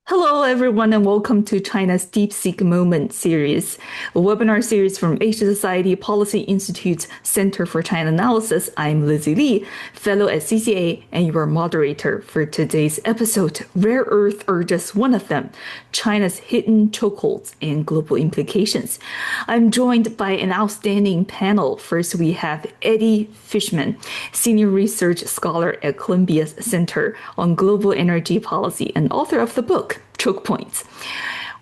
Hello, everyone, and welcome to China's DeepSeek Moment series, a webinar series from Asia Society Policy Institute's Center for China Analysis. I'm Lizzi Li, fellow at CCA, and your moderator for today's episode. Rare Earth are just one of them, China's hidden chokeholds and global implications. I'm joined by an outstanding panel. First, we have Eddie Fishman, Senior Research Scholar at Columbia's Center on Global Energy Policy and author of the book, Chokepoints.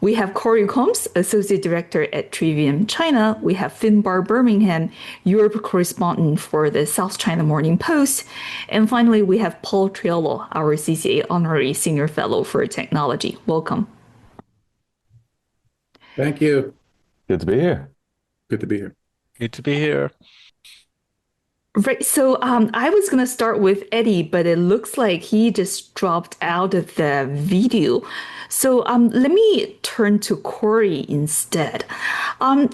We have Cory Combs, Associate Director at Trivium China. We have Finbarr Bermingham, Europe correspondent for the South China Morning Post. And finally, we have Paul Triolo, our CCA Honorary Senior Fellow for Technology. Welcome. Thank you. Good to be here. Good to be here. Good to be here. Right. So I was going to start with Eddie, but it looks like he just dropped out of the video. So let me turn to Cory instead.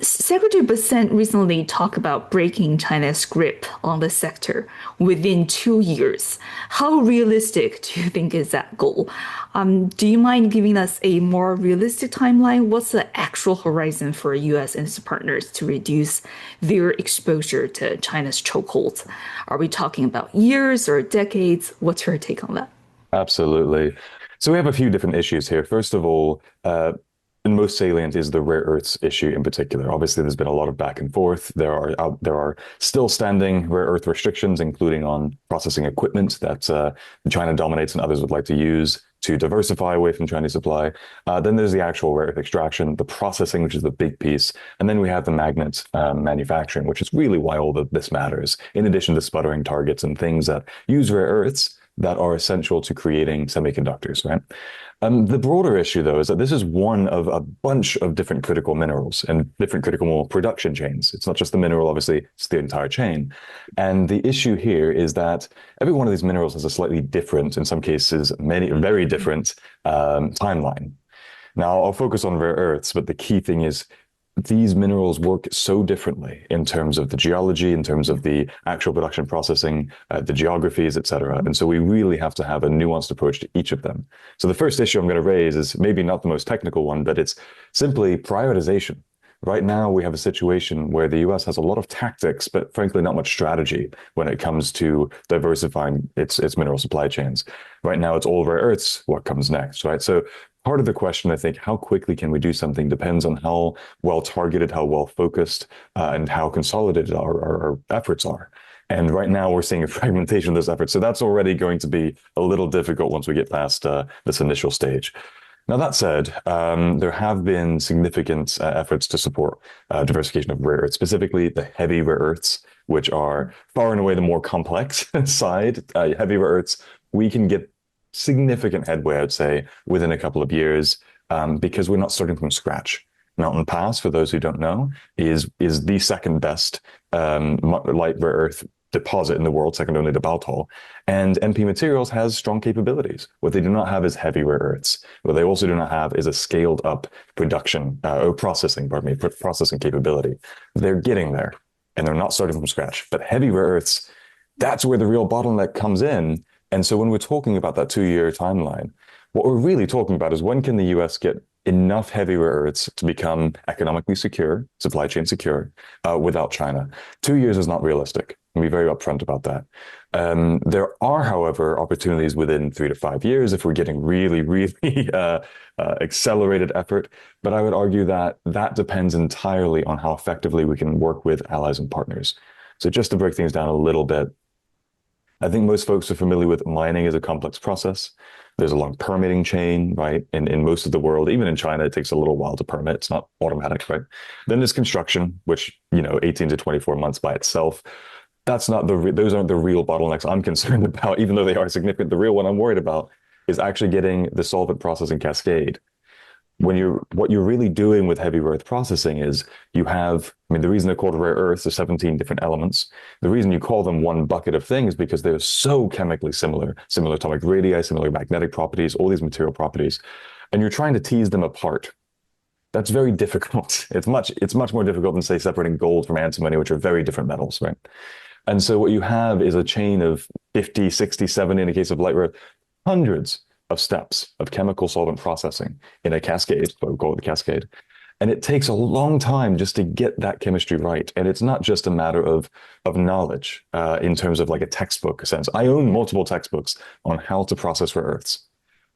Secretary Bessent recently talked about breaking China's grip on the sector within 2 years. How realistic do you think is that goal? Do you mind giving us a more realistic timeline? What's the actual horizon for U.S. and its partners to reduce their exposure to China's chokeholds? Are we talking about years or decades? What's your take on that? Absolutely. So we have a few different issues here. First of all, and most salient is the rare earths issue in particular. Obviously, there's been a lot of back and forth. There are still standing rare earth restrictions, including on processing equipment that China dominates and others would like to use to diversify away from Chinese supply. Then there's the actual rare earth extraction, the processing, which is the big piece. And then we have the magnet manufacturing, which is really why all of this matters, in addition to sputtering targets and things that use rare earths that are essential to creating semiconductors, right? The broader issue, though, is that this is one of a bunch of different critical minerals and different critical mineral production chains. It's not just the mineral, obviously, it's the entire chain. And the issue here is that every one of these minerals has a slightly different, in some cases, very different timeline. Now, I'll focus on rare earths, but the key thing is these minerals work so differently in terms of the geology, in terms of the actual production processing, the geographies, et cetera. And so we really have to have a nuanced approach to each of them. So the first issue I'm going to raise is maybe not the most technical one, but it's simply prioritization. Right now, we have a situation where the US has a lot of tactics, but frankly, not much strategy when it comes to diversifying its mineral supply chains. Right now, it's all rare earths. What comes next, right? So part of the question, I think, how quickly can we do something depends on how well targeted, how well focused, and how consolidated our efforts are. And right now we're seeing a fragmentation of those efforts. So that's already going to be a little difficult once we get past this initial stage. Now, that said, there have been significant efforts to support diversification of rare earths, specifically the heavy rare earths, which are far and away the more complex side. Heavy rare earths, we can get significant headway, I'd say, within a couple of years, because we're not starting from scratch. Mountain Pass, for those who don't know, is the second best light rare earth deposit in the world, second only to Baltol. And MP Materials has strong capabilities. What they do not have is heavy rare earths. What they also do not have is a scaled up processing capability. They're getting there, and they're not starting from scratch. But heavy rare earths, that's where the real bottleneck comes in. And so when we're talking about that 2-year timeline, what we're really talking about is when can the US get enough heavy rare earths to become economically secure, supply chain secure, without China. 2 years is not realistic. I'll be very upfront about that. There are, however, opportunities within 3 to 5 years if we're getting really accelerated effort. But I would argue that that depends entirely on how effectively we can work with allies and partners. So just to break things down a little bit, I think most folks are familiar with mining as a complex process. There's a long permitting chain, right? In most of the world, even in China, it takes a little while to permit. It's not automatic, right? Then there's construction, which, 18 to 24 months by itself. Those aren't the real bottlenecks I'm concerned about, even though they are significant. The real one I'm worried about is actually getting the solvent processing cascade. What you're really doing with heavy rare earth processing is you have, the reason they're called rare earths, there's 17 different elements. The reason you call them one bucket of things is because they're so chemically similar atomic radii, similar magnetic properties, all these material properties, and you're trying to tease them apart. That's very difficult. It's much more difficult than, say, separating gold from antimony, which are very different metals, right? And so what you have is a chain of 50, 60, 70 in the case of light rare earth, hundreds of steps of chemical solvent processing in a cascade, what we call it the cascade. And it takes a long time just to get that chemistry right. And it's not just a matter of knowledge in terms of like a textbook sense. I own multiple textbooks on how to process rare earths.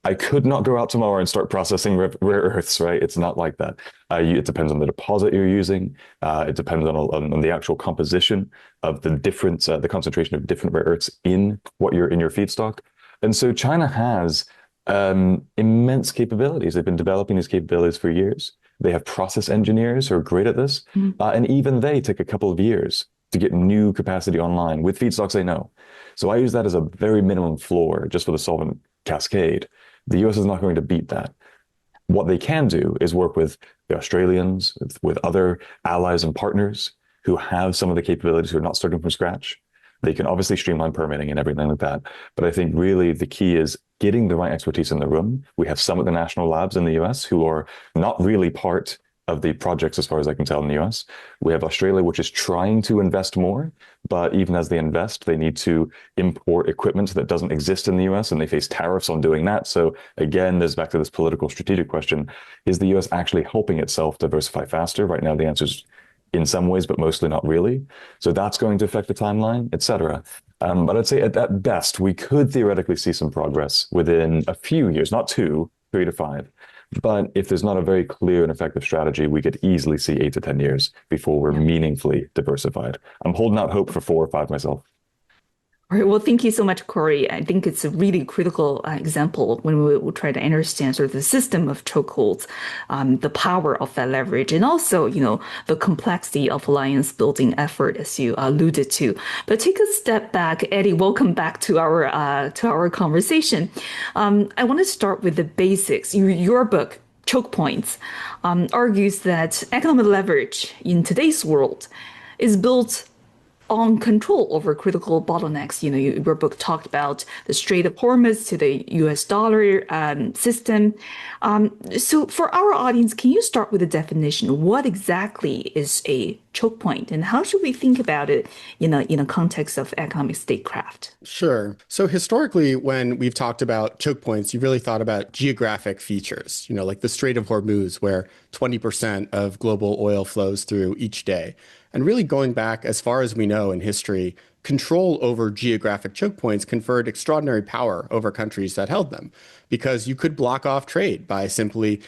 I could not go out tomorrow and start processing rare earths, right? It's not like that. It depends on the deposit you're using. It depends on the actual composition of the different, the concentration of different rare earths in what you're in your feedstock. And so China has immense capabilities. They've been developing these capabilities for years. They have process engineers who are great at this. And even they take a couple of years to get new capacity online with feedstocks they know. So I use that as a very minimum floor just for the solvent cascade. The US is not going to beat that. What they can do is work with the Australians, with other allies and partners who have some of the capabilities who are not starting from scratch. They can obviously streamline permitting and everything like that. But I think really the key is getting the right expertise in the room. We have some of the national labs in the US who are not really part of the projects as far as I can tell in the US. We have Australia, which is trying to invest more, but even as they invest, they need to import equipment that doesn't exist in the US and they face tariffs on doing that. So again, there's back to this political strategic question. Is the US actually helping itself diversify faster? Right now, the answer is in some ways, but mostly not really. So that's going to affect the timeline, et cetera. But I'd say at best, we could theoretically see some progress within a few years, not 2, 3 to 5. But if there's not a very clear and effective strategy, we could easily see 8 to 10 years before we're meaningfully diversified. I'm holding out hope for 4 or 5 myself. All right. Well, thank you so much, Cory. I think it's a really critical example when we will try to understand sort of the system of chokeholds, the power of that leverage, and also, the complexity of alliance building effort, as you alluded to. But take a step back, Eddie. Welcome back to our conversation. I want to start with the basics. Your book, Chokepoints, argues that economic leverage in today's world is built on control over critical bottlenecks. Your book talked about the Strait of Hormuz to the US dollar system. So for our audience, can you start with a definition? What exactly is a choke point and how should we think about it in a context of economic statecraft? Sure. So historically, when we've talked about choke points, you really thought about geographic features, like the Strait of Hormuz, where 20% of global oil flows through each day. And really going back as far as we know in history, control over geographic choke points conferred extraordinary power over countries that held them, because you could block off trade by simply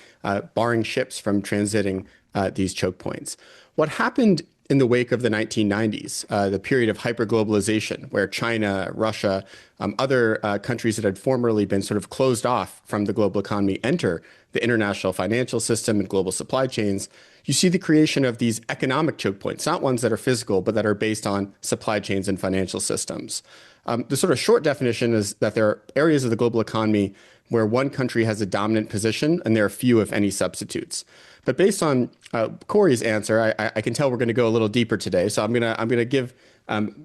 barring ships from transiting these choke points. What happened in the wake of the 1990s, the period of hyperglobalization, where China, Russia, other countries that had formerly been sort of closed off from the global economy enter the international financial system and global supply chains, you see the creation of these economic choke points, not ones that are physical, but that are based on supply chains and financial systems. The sort of short definition is that there are areas of the global economy where one country has a dominant position and there are few, if any, substitutes. But based on Cory's answer, I can tell we're going to go a little deeper today. So I'm gonna give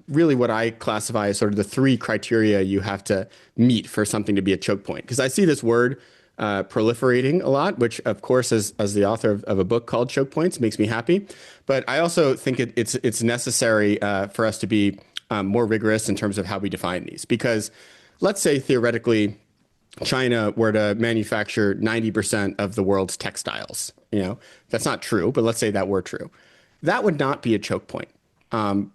really what I classify as sort of the 3 criteria you have to meet for something to be a choke point. Because I see this word proliferating a lot, which of course, as the author of a book called Choke Points, makes me happy. But I also think it's necessary for us to be more rigorous in terms of how we define these. Because let's say theoretically, China were to manufacture 90% of the world's textiles. That's not true, but let's say that were true. That would not be a choke point.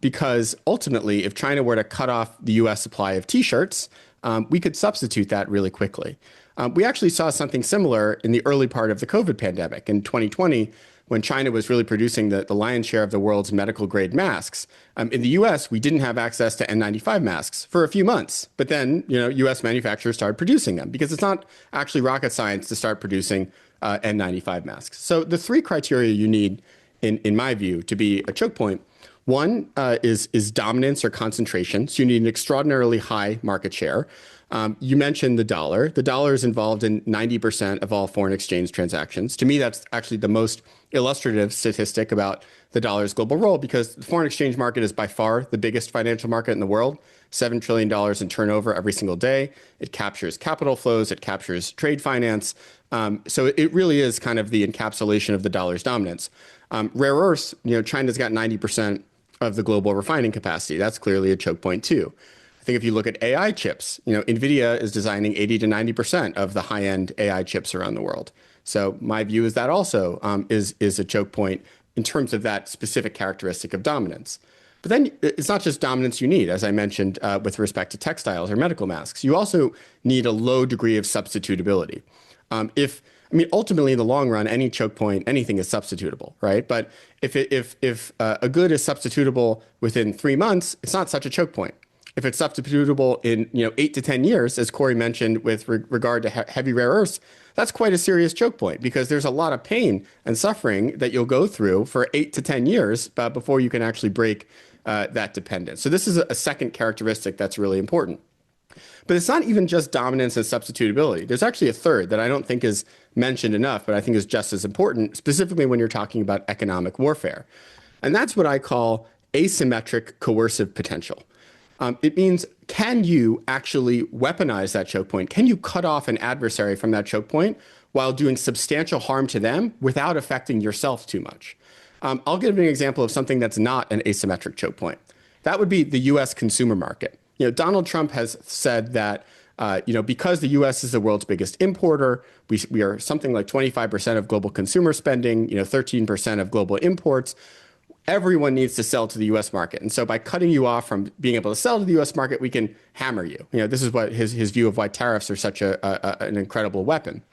Because ultimately, if China were to cut off the US supply of t-shirts, we could substitute that really quickly. We actually saw something similar in the early part of the COVID pandemic in 2020, when China was really producing the lion's share of the world's medical grade masks. In the US, we didn't have access to N95 masks for a few months. But then, US manufacturers started producing them because it's not actually rocket science to start producing N95 masks. So the 3 criteria you need, in my view, to be a choke point. One is dominance or concentration. So you need an extraordinarily high market share. You mentioned the dollar. The dollar is involved in 90% of all foreign exchange transactions. To me, that's actually the most illustrative statistic about the dollar's global role, because the foreign exchange market is by far the biggest financial market in the world, $7 trillion in turnover every single day. It captures capital flows. It captures trade finance. So it really is kind of the encapsulation of the dollar's dominance. Rare earths, China's got 90% of the global refining capacity. That's clearly a choke point too. think if you look at AI chips, NVIDIA is designing 80 to 90% of the high-end AI chips around the world. So my view is that also is a choke point in terms of that specific characteristic of dominance. But then it's not just dominance you need, as I mentioned, with respect to textiles or medical masks. You also need a low degree of substitutability. Ultimately, in the long run, any choke point, anything is substitutable, right? But if a good is substitutable within 3 months, it's not such a choke point. If it's substitutable in 8 to 10 years, as Cory mentioned with regard to heavy rare earths, that's quite a serious choke point because there's a lot of pain and suffering that you'll go through for 8 to 10 years before you can actually break that dependence. So this is a second characteristic that's really important. But it's not even just dominance and substitutability. There's actually a third that I don't think is mentioned enough, but I think is just as important, specifically when you're talking about economic warfare. And that's what I call asymmetric coercive potential. It means, can you actually weaponize that choke point? Can you cut off an adversary from that choke point while doing substantial harm to them without affecting yourself too much? I'll give an example of something that's not an asymmetric choke point. That would be the US consumer market. Donald Trump has said that because the U.S. is the world's biggest importer, we are something like 25% of global consumer spending, 13% of global imports. Everyone needs to sell to the U.S. market. And so by cutting you off from being able to sell to the U.S. market, we can hammer you. This is what his view of why tariffs are such an incredible weapon.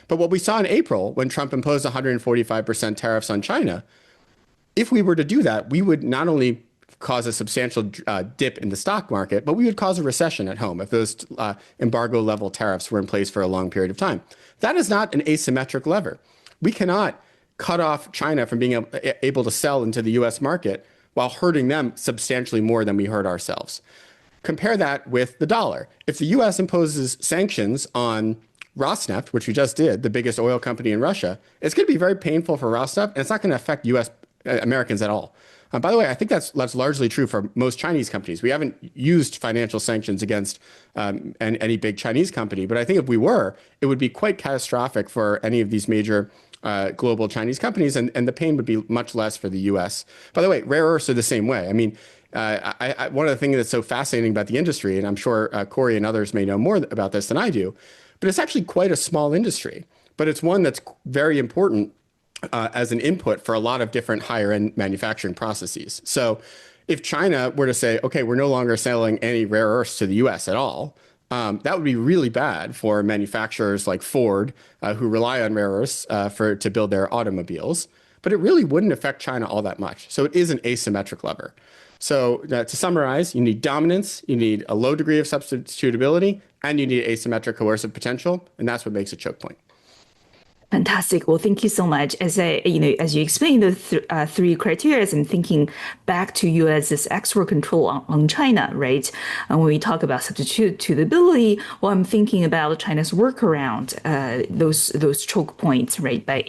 But what we saw in April when Trump imposed 145% tariffs on China, if we were to do that, we would not only cause a substantial dip in the stock market, but we would cause a recession at home if those embargo level tariffs were in place for a long period of time. That is not an asymmetric lever. We cannot cut off China from being able to sell into the US market while hurting them substantially more than we hurt ourselves. Compare that with the dollar. If the US imposes sanctions on Rosneft, which we just did, the biggest oil company in Russia, it's going to be very painful for Rosneft, and it's not going to affect US Americans at all. By the way, I think that's largely true for most Chinese companies. We haven't used financial sanctions against any big Chinese company, but I think if we were, it would be quite catastrophic for any of these major global Chinese companies, and the pain would be much less for the U.S. By the way, rare earths are the same way. One of the things that's so fascinating about the industry, and I'm sure Cory and others may know more about this than I do, but it's actually quite a small industry, but it's one that's very important as an input for a lot of different higher end manufacturing processes. So if China were to say, okay, we're no longer selling any rare earths to the US at all, that would be really bad for manufacturers like Ford, who rely on rare earths to build their automobiles. But it really wouldn't affect China all that much. So it is an asymmetric lever. So to summarize, you need dominance, you need a low degree of substitutability, and you need asymmetric coercive potential. And that's what makes a choke point. Fantastic. Well, thank you so much. As you explained the three criteria, I'm thinking back to U.S.'s export control on China, right? And when we talk about substitutability, well, I'm thinking about China's workaround, those choke points, right? By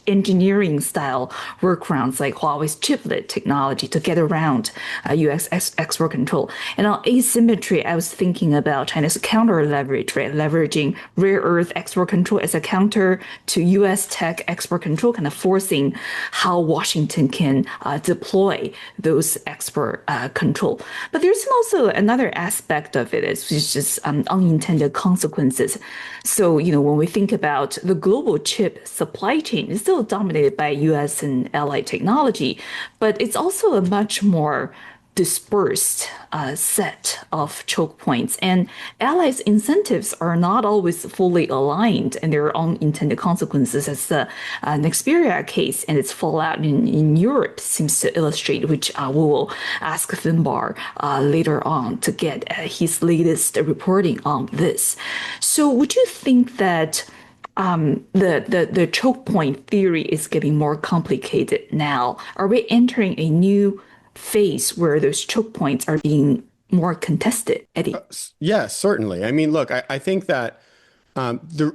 engineering style workarounds like Huawei's chiplet technology to get around U.S. export control. And on asymmetry, I was thinking about China's counter leverage, right? Leveraging rare earth export control as a counter to U.S. tech export control, kind of forcing how Washington can deploy those export control. But there's also another aspect of it, which is just unintended consequences. So, when we think about the global chip supply chain, it's still dominated by U.S. and allied technology, but it's also a much more dispersed set of choke points, and allies' incentives are not always fully aligned, and their own intended consequences, as the Nexperia case and its fallout in Europe seems to illustrate, which we will ask Finbarr later on to get his latest reporting on this. So would you think that the choke point theory is getting more complicated now? Are we entering a new phase where those choke points are being more contested, Eddie? Yes, certainly. Look, I think that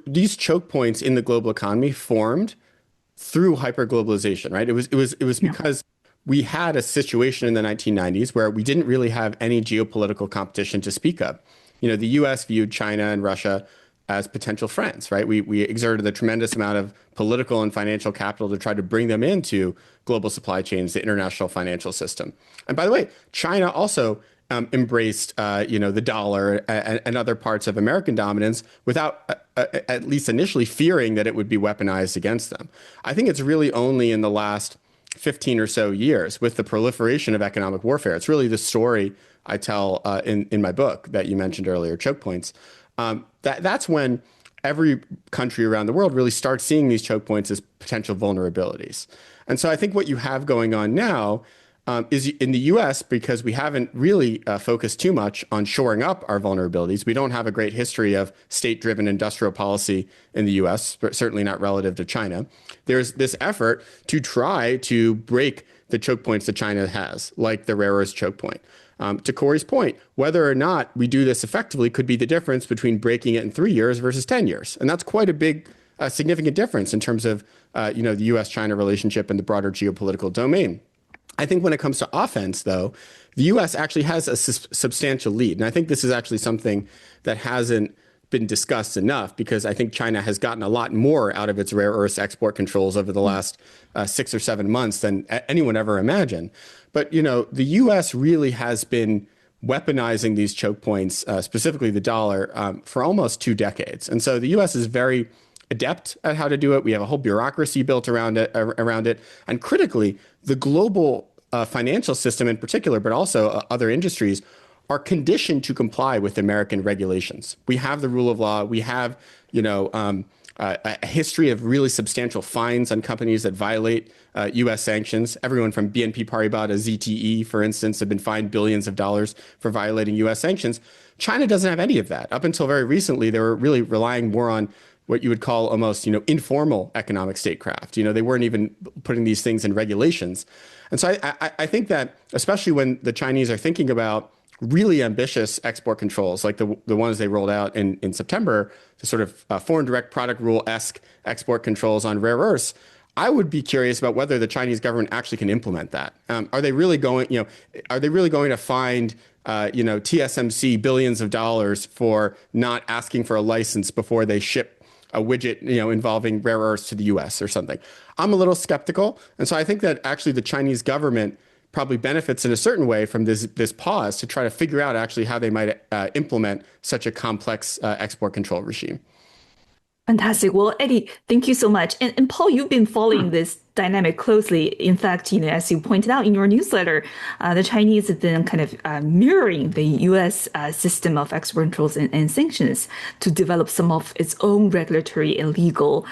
these choke points in the global economy formed through hyperglobalization, right? It was because we had a situation in the 1990s where we didn't really have any geopolitical competition to speak of. The U.S. viewed China and Russia as potential friends, right? We exerted a tremendous amount of political and financial capital to try to bring them into global supply chains, the international financial system. And by the way, China also embraced, the dollar and other parts of American dominance without, at least initially, fearing that it would be weaponized against them. I think it's really only in the last 15 or so years, with the proliferation of economic warfare. It's really the story I tell in my book that you mentioned earlier, Chokepoints. That's when every country around the world really starts seeing these choke points as potential vulnerabilities. And so I think what you have going on now is in the US, because we haven't really focused too much on shoring up our vulnerabilities. We don't have a great history of state-driven industrial policy in the US, but certainly not relative to China. There's this effort to try to break the choke points that China has, like the rare earths choke point. To Cory's point, whether or not we do this effectively could be the difference between breaking it in 3 years versus 10 years. And that's quite a big, significant difference in terms of, the US-China relationship and the broader geopolitical domain. I think when it comes to offense, though, the US actually has a substantial lead. And I think this is actually something that hasn't been discussed enough, because I think China has gotten a lot more out of its rare earths export controls over the last 6 or 7 months than anyone ever imagined. But, the US really has been weaponizing these choke points, specifically the dollar, for almost 2 decades. And so the US is very adept at how to do it. We have a whole bureaucracy built around it. And critically, the global financial system in particular, but also other industries, are conditioned to comply with American regulations. We have the rule of law. We have, a history of really substantial fines on companies that violate U.S. sanctions. Everyone from BNP Paribas to ZTE, for instance, have been fined billions of dollars for violating U.S. sanctions. China doesn't have any of that. Up until very recently, they were really relying more on what you would call almost, informal economic statecraft. They weren't even putting these things in regulations. And so I think that, especially when the Chinese are thinking about really ambitious export controls, like the ones they rolled out in September, the sort of foreign direct product rule-esque export controls on rare earths, I would be curious about whether the Chinese government actually can implement that. Are they really going to find TSMC billions of dollars for not asking for a license before they ship a widget, involving rare earths to the US or something? I'm a little skeptical. And so I think that actually the Chinese government probably benefits in a certain way from this pause to try to figure out actually how they might implement such a complex export control regime. Fantastic. Well, Eddie, thank you so much. And Paul, you've been following this dynamic closely. In fact, as you pointed out in your newsletter, the Chinese have been kind of mirroring the U.S. System of export controls and sanctions to develop some of its own regulatory and legal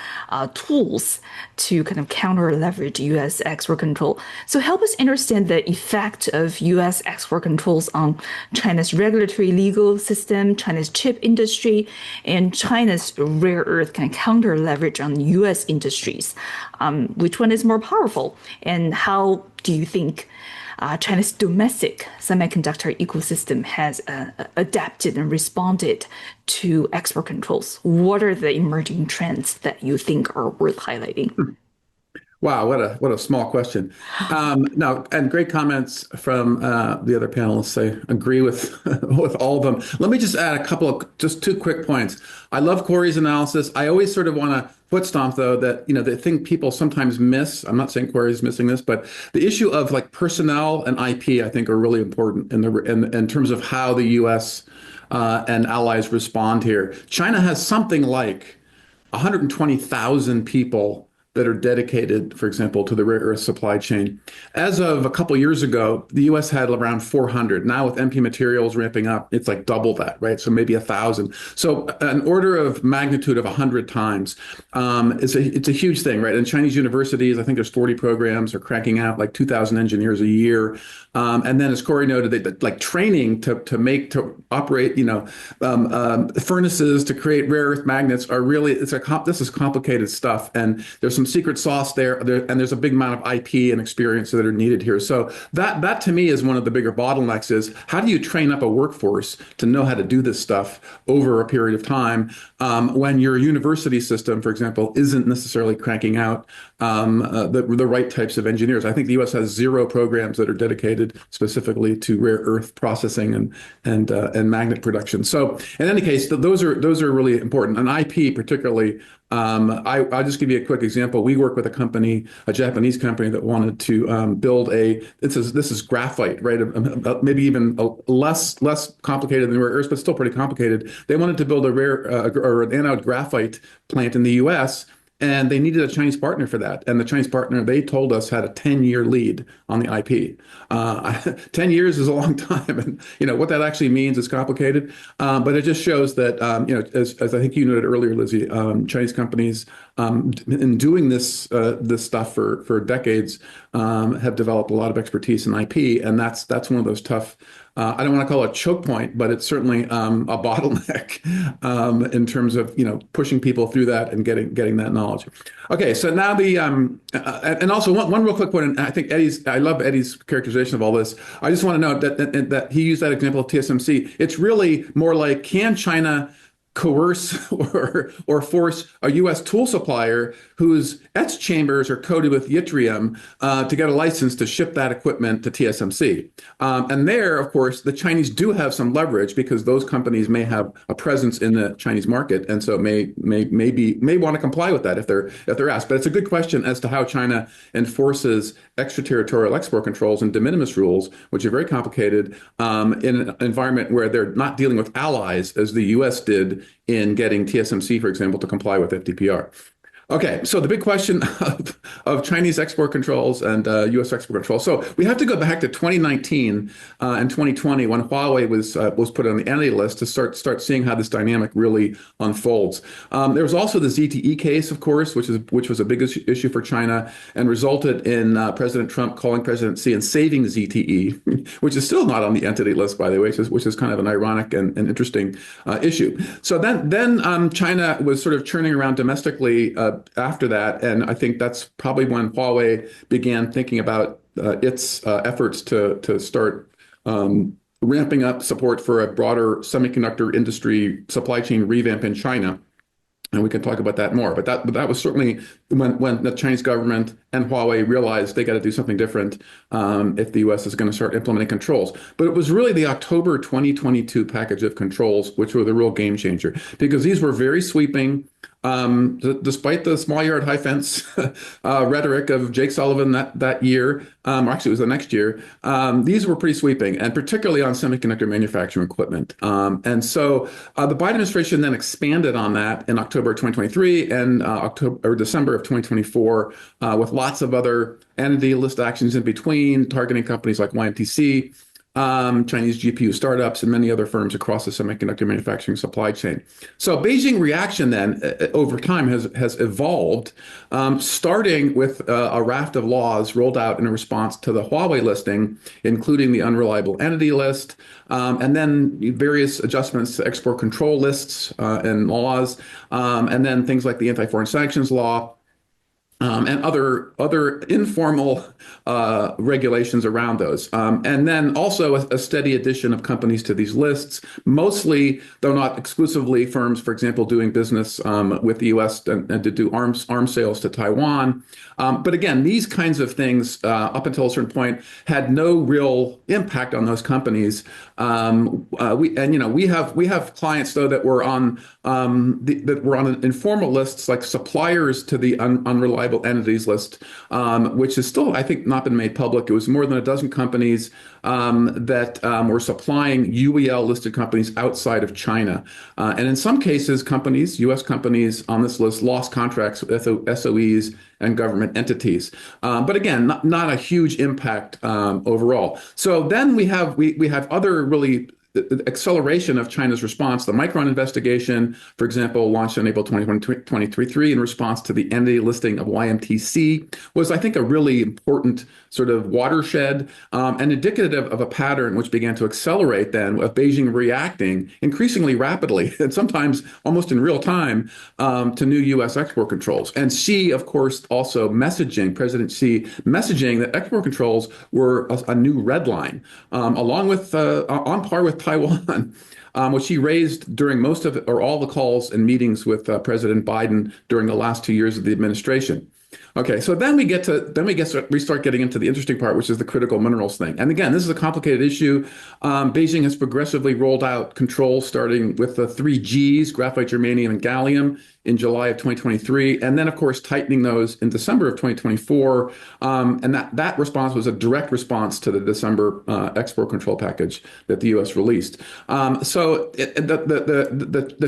tools to kind of counter leverage U.S. export control. So help us understand the effect of U.S. export controls on China's regulatory legal system, China's chip industry, and China's rare earth kind of counter leverage on U.S. industries. Which one is more powerful? And how do you think China's domestic semiconductor ecosystem has adapted and responded to export controls? What are the emerging trends that you think are worth highlighting? Wow, what a small question. No, and great comments from the other panelists. I agree with with all of them. Let me just add just 2 quick points. I love Cory's analysis. I always sort of want to foot stomp, though, that the thing people sometimes miss. I'm not saying Cory's missing this, but the issue of like personnel and IP, I think, are really important in terms of how the U.S. And allies respond here. China has something like 120,000 people that are dedicated, for example, to the rare earth supply chain. As of a couple of years ago, the U.S. had around 400. Now with MP materials ramping up, it's like double that, right? So maybe 1,000. So an order of magnitude of 100 times. It's a huge thing, right? And Chinese universities, I think there's 40 programs, are cranking out like 2,000 engineers a year. And then, as Cory noted, they like training to operate, furnaces to create rare earth magnets are really this is complicated stuff, and there's some secret sauce there, and there's a big amount of IP and experience that are needed here. So that to me is one of the bigger bottlenecks: is how do you train up a workforce to know how to do this stuff over a period of time when your university system, for example, isn't necessarily cranking out the right types of engineers. I think the U.S. has 0 programs that are dedicated specifically to rare earth processing and magnet production. So in any case, those are really important. And IP particularly. I'll just give you a quick example. We work with a company, a Japanese company, that wanted to build this is graphite, right? Maybe even less complicated than rare earths, but still pretty complicated. They wanted to build a rare or an anode graphite plant in the U.S. And they needed a Chinese partner for that. And the Chinese partner, they told us, had a 10-year lead on the IP. 10 years is a long time. And, what that actually means is complicated. But it just shows that, as I think you noted earlier, Lizzie, Chinese companies, in doing this stuff for decades, have developed a lot of expertise in IP. And that's one of those tough, I don't want to call it a choke point, but it's certainly a bottleneck in terms of pushing people through that and getting that knowledge. Okay, so now and also one real quick point, and I think I love Eddie's characterization of all this. I just want to note that he used that example of TSMC. It's really more like, can China coerce or force a U.S. tool supplier whose etch chambers are coated with yttrium to get a license to ship that equipment to TSMC. And there, of course, the Chinese do have some leverage because those companies may have a presence in the Chinese market, and so may want to comply with that if they're asked. But it's a good question as to how China enforces extraterritorial export controls and de minimis rules, which are very complicated in an environment where they're not dealing with allies as the U.S. did in getting TSMC, for example, to comply with FDPR. Okay, so the big question of Chinese export controls and U.S. export controls. So we have to go back to 2019 and 2020 when Huawei was put on the entity list to start seeing how this dynamic really unfolds. There was also the ZTE case, of course, which was a big issue for China and resulted in President Trump calling President Xi and saving ZTE, which is still not on the entity list, by the way, which is kind of an ironic and interesting issue. So then China was sort of churning around domestically after that, and I think that's probably when Huawei began thinking about its efforts to start ramping up support for a broader semiconductor industry supply chain revamp in China. And we can talk about that more. But that was certainly when the Chinese government and Huawei realized they got to do something different if the U.S. is going to start implementing controls. But it was really the October 2022 package of controls which were the real game changer, because these were very sweeping. Despite the small yard high fence rhetoric of Jake Sullivan that year, or actually it was the next year, these were pretty sweeping, and particularly on semiconductor manufacturing equipment. And so the Biden administration then expanded on that in October 2023 and December of 2024 with lots of other entity list actions in between, targeting companies like YMTC, Chinese GPU startups, and many other firms across the semiconductor manufacturing supply chain. So Beijing reaction then over time has evolved, starting with a raft of laws rolled out in response to the Huawei listing, including the unreliable entity list, and then various adjustments to export control lists and laws, and then things like the anti-foreign sanctions law, and other informal regulations around those. And then also a steady addition of companies to these lists, mostly, though not exclusively, firms, for example, doing business with the U.S. and to do arms sales to Taiwan. But again, these kinds of things, up until a certain point, had no real impact on those companies. We have clients though that were on informal lists, like suppliers to the unreliable entities list, which is still, I think, not been made public. It was more than a dozen companies that were supplying UEL listed companies outside of China. And in some cases, U.S. companies on this list lost contracts with SOEs and government entities. But again, not a huge impact overall. So then we have other really acceleration of China's response. The Micron investigation, for example, launched in April 2023 in response to the entity listing of YMTC, was, I think, a really important sort of watershed and indicative of a pattern which began to accelerate then of Beijing reacting increasingly rapidly and sometimes almost in real time to new U.S. export controls. And Xi, of course, also President Xi messaging that export controls were a new red line, along with on par with Taiwan, which he raised during most of or all the calls and meetings with President Biden during the last 2 years of the administration. Okay, so we start getting into the interesting part, which is the critical minerals thing. And again, this is a complicated issue. Beijing has progressively rolled out controls, starting with the three Gs: graphite, germanium, and gallium, in July of 2023, and then of course tightening those in December of 2024. And that response was a direct response to the December export control package that the U.S. released. The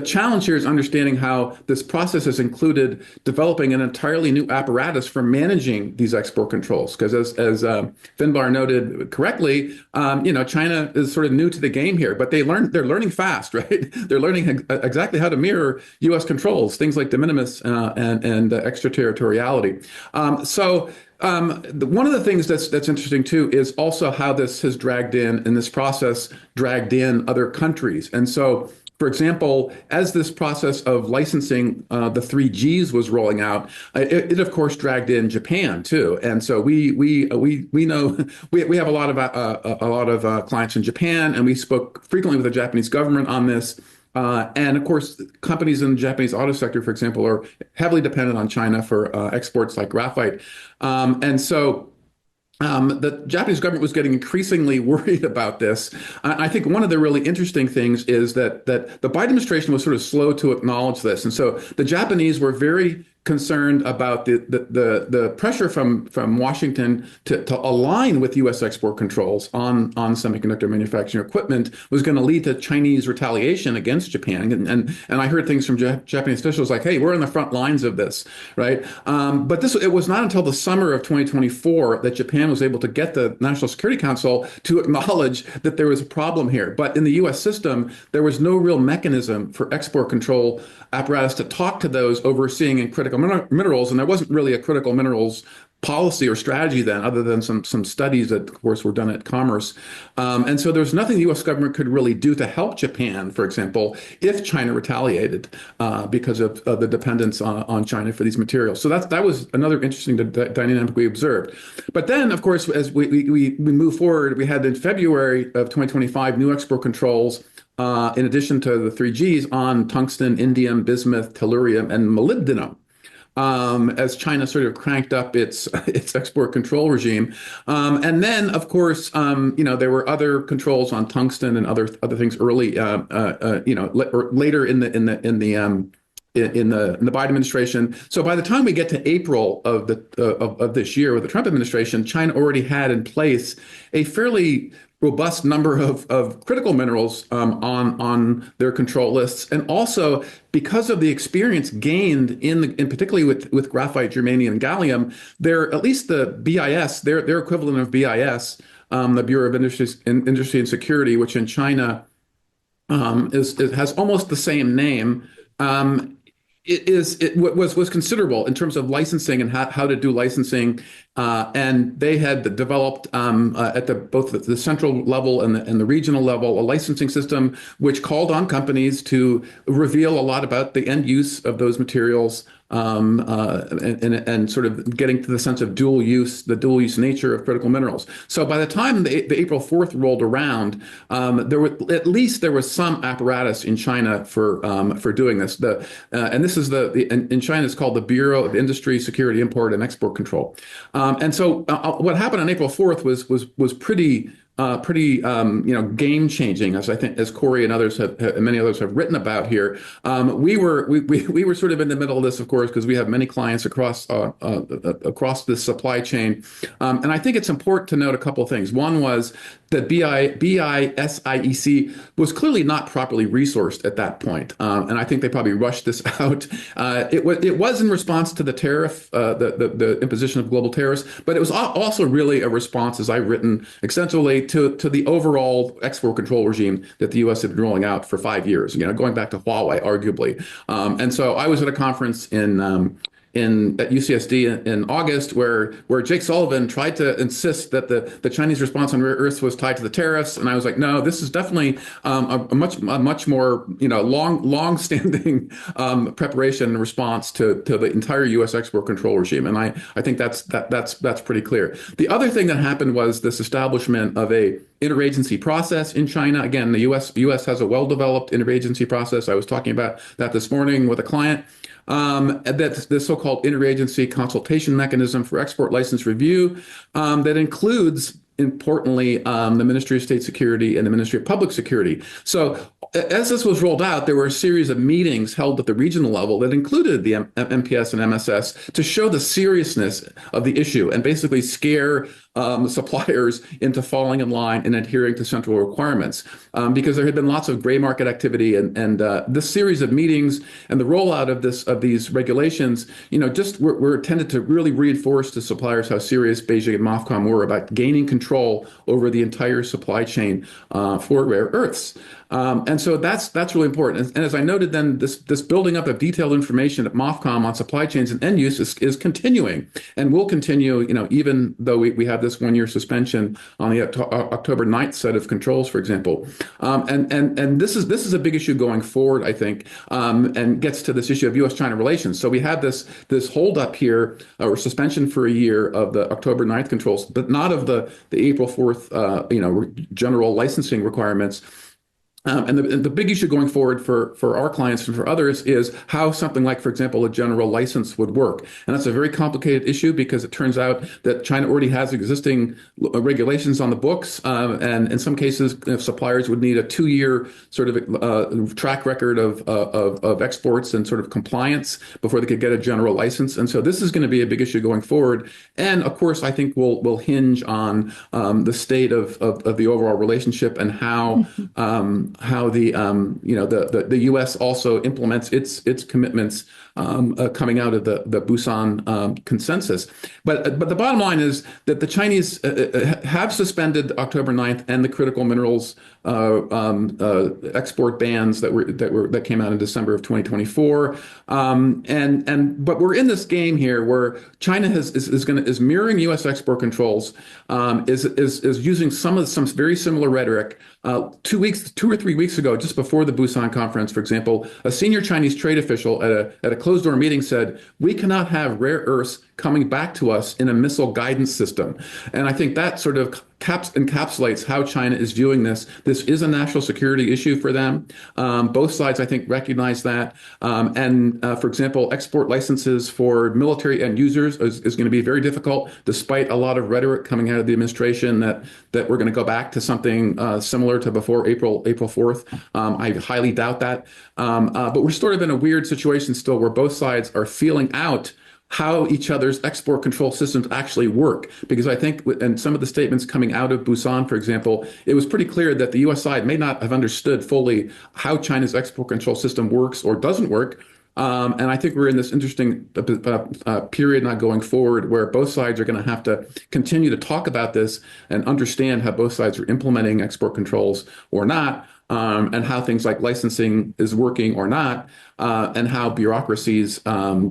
challenge here is understanding how this process has included developing an entirely new apparatus for managing these export controls. Because as Finbarr noted correctly, China is sort of new to the game here, but they're learning fast, right? They're learning exactly how to mirror U.S. controls, things like de minimis and extraterritoriality. One of the things that's interesting too is also how this has dragged in this process dragged in other countries. And so, for example, as this process of licensing the three Gs was rolling out, it of course dragged in Japan too. And so we know we have a lot of clients in Japan, and we spoke frequently with the Japanese government on this. And of course, companies in the Japanese auto sector, for example, are heavily dependent on China for exports like graphite. The Japanese government was getting increasingly worried about this. I think one of the really interesting things is that the Biden administration was sort of slow to acknowledge this. And so the Japanese were very concerned about the pressure from Washington to align with U.S. export controls on semiconductor manufacturing equipment was going to lead to Chinese retaliation against Japan. And I heard things from Japanese officials like, hey, we're on the front lines of this, right? But it was not until the summer of 2024 that Japan was able to get the National Security Council to acknowledge that there was a problem here. But in the U.S. system, there was no real mechanism for export control apparatus to talk to those overseeing in critical minerals, and there wasn't really a critical minerals policy or strategy then, other than some studies that, of course, were done at Commerce. And so there's nothing the U.S. government could really do to help Japan, for example, if China retaliated because of the dependence on China for these materials. So that was another interesting dynamic we observed. But then, of course, as we move forward, we had in February of 2025 new export controls in addition to the three Gs on tungsten, indium, bismuth, tellurium, and molybdenum. As China sort of cranked up its export control regime, and then of course there were other controls on tungsten and other things early, later in the Biden administration. So by the time we get to April of this year with the Trump administration, China already had in place a fairly robust number of critical minerals on their control lists, and also because of the experience gained in particularly with graphite, germanium, and gallium, they're at least the BIS, their equivalent of BIS, the Bureau of Industry and Security, which in China it has almost the same name. It was considerable in terms of licensing and how to do licensing, and they had developed at both the central level and the regional level a licensing system which called on companies to reveal a lot about the end use of those materials, and sort of getting to the sense of the dual use nature of critical minerals. So by the time the April 4th rolled around, there was some apparatus in China for doing this. And this is in China it's called the Bureau of Industry, Security, Import, and Export Control. And so what happened on April 4th was pretty game changing, as Cory and many others have written about here. We were sort of in the middle of this, of course, because we have many clients across this supply chain. And I think it's important to note a couple of things. One was that BISIEC was clearly not properly resourced at that point. And I think they probably rushed this out. It was in response to the tariff, the imposition of global tariffs, but it was also really a response, as I've written extensively, to the overall export control regime that the U.S. had been rolling out for 5 years, going back to Huawei, arguably. And so I was at a conference at UCSD in August where Jake Sullivan tried to insist that the Chinese response on rare earths was tied to the tariffs, and I was like, no, this is definitely a much more long-standing preparation and response to the entire U.S. export control regime, and I think that's pretty clear. The other thing that happened was this establishment of a interagency process in China. Again, the U.S. has a well-developed interagency process. I was talking about that this morning with a client. That's the so-called interagency consultation mechanism for export license review that includes, importantly, the Ministry of State Security and the Ministry of Public Security. So as this was rolled out, there were a series of meetings held at the regional level that included the MPS and MSS to show the seriousness of the issue and basically scare suppliers into falling in line and adhering to central requirements, because there had been lots of gray market activity, and this series of meetings and the rollout of these regulations, just were intended to really reinforce to suppliers how serious Beijing and MOFCOM were about gaining control over the entire supply chain for rare earths. And so that's really important. And as I noted, then this building up of detailed information at MOFCOM on supply chains and end use is continuing and will continue, even though we have this 1-year suspension on the October 9th set of controls, for example. And this is a big issue going forward, I think, and gets to this issue of U.S.-China relations. So we have this holdup here, or suspension for a year of the October 9th controls, but not of the April 4th, general licensing requirements. And the big issue going forward for our clients and for others is how something like, for example, a general license would work. And that's a very complicated issue because it turns out that China already has existing regulations on the books. And in some cases, suppliers would need a 2-year sort of track record of exports and sort of compliance before they could get a general license. And so this is going to be a big issue going forward. And of course, I think will hinge on the state of the overall relationship and how the U.S. also implements its commitments coming out of the Busan consensus. But the bottom line is that the Chinese have suspended October 9th and the critical minerals export bans that came out in December of 2024. But we're in this game here where China is mirroring U.S. export controls, is using some very similar rhetoric. 2 or 3 weeks ago, just before the Busan conference, for example, a senior Chinese trade official at a closed-door meeting said, "We cannot have rare earths coming back to us in a missile guidance system." And I think that sort of encapsulates how China is viewing this. This is a national security issue for them. Both sides, I think, recognize that. For example, export licenses for military end users is going to be very difficult, despite a lot of rhetoric coming out of the administration that we're going to go back to something similar to before April 4th. I highly doubt that. But we're sort of in a weird situation still where both sides are feeling out how each other's export control systems actually work. Because I think in some of the statements coming out of Busan, for example, it was pretty clear that the U.S. side may not have understood fully how China's export control system works or doesn't work. And I think we're in this interesting period now going forward where both sides are going to have to continue to talk about this and understand how both sides are implementing export controls or not, and how things like licensing is working or not, and how bureaucracies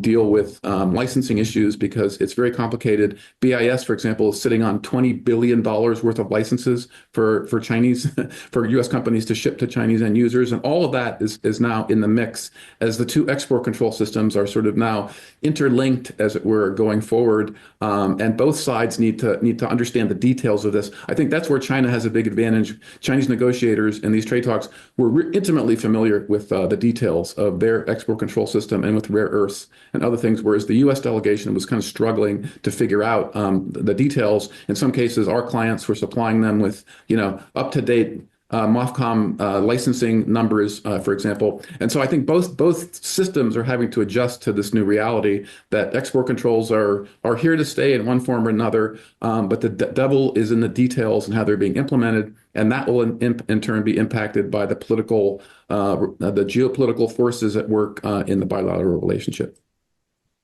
deal with licensing issues, because it's very complicated. BIS, for example, is sitting on $20 billion worth of licenses for for U.S. companies to ship to Chinese end users. And all of that is now in the mix as the two export control systems are sort of now interlinked, as it were, going forward. And both sides need to understand the details of this. I think that's where China has a big advantage. Chinese negotiators in these trade talks were intimately familiar with the details of their export control system and with rare earths and other things, whereas the U.S. delegation was kind of struggling to figure out the details. In some cases, our clients were supplying them with, up-to-date MOFCOM licensing numbers, for example. And so I think both systems are having to adjust to this new reality that export controls are here to stay in one form or another, but the devil is in the details and how they're being implemented. And that will in turn be impacted by the geopolitical forces at work in the bilateral relationship.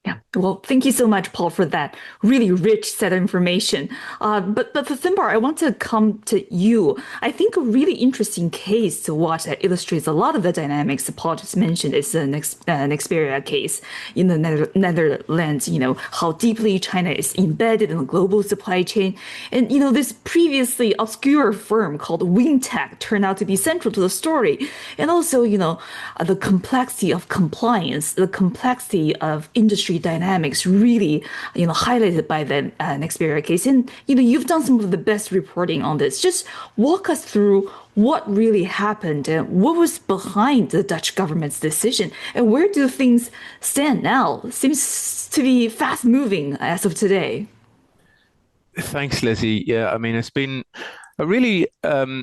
Yeah, well, thank you so much, Paul, for that really rich set of information. But for Finbarr, I want to come to you. I think a really interesting case to watch that illustrates a lot of the dynamics that Paul just mentioned is the Nexperia case in the Netherlands, how deeply China is embedded in the global supply chain. And, this previously obscure firm called Wingtech turned out to be central to the story. And also, the complexity of compliance, the complexity of industry industry dynamics really, highlighted by the Nexperia case. And, you've done some of the best reporting on this. Just walk us through what really happened and what was behind the Dutch government's decision and where do things stand now? Seems to be fast moving as of today. Thanks, Lizzie. Yeah, I mean, it's been a really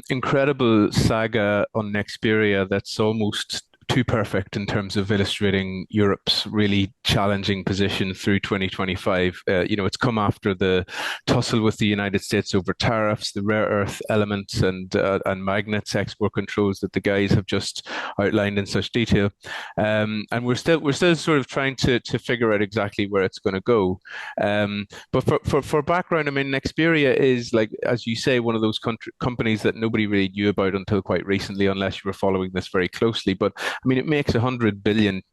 incredible saga on Nexperia that's almost too perfect in terms of illustrating Europe's really challenging position through 2025. It's come after the tussle with the United States over tariffs, the rare earth elements and magnets export controls that the guys have just outlined in such detail, and we're still sort of trying to figure out exactly where it's going to go. But for background, I mean, Nexperia is, like as you say, one of those companies that nobody really knew about until quite recently, unless you were following this very closely. But I mean, it makes 100 billion,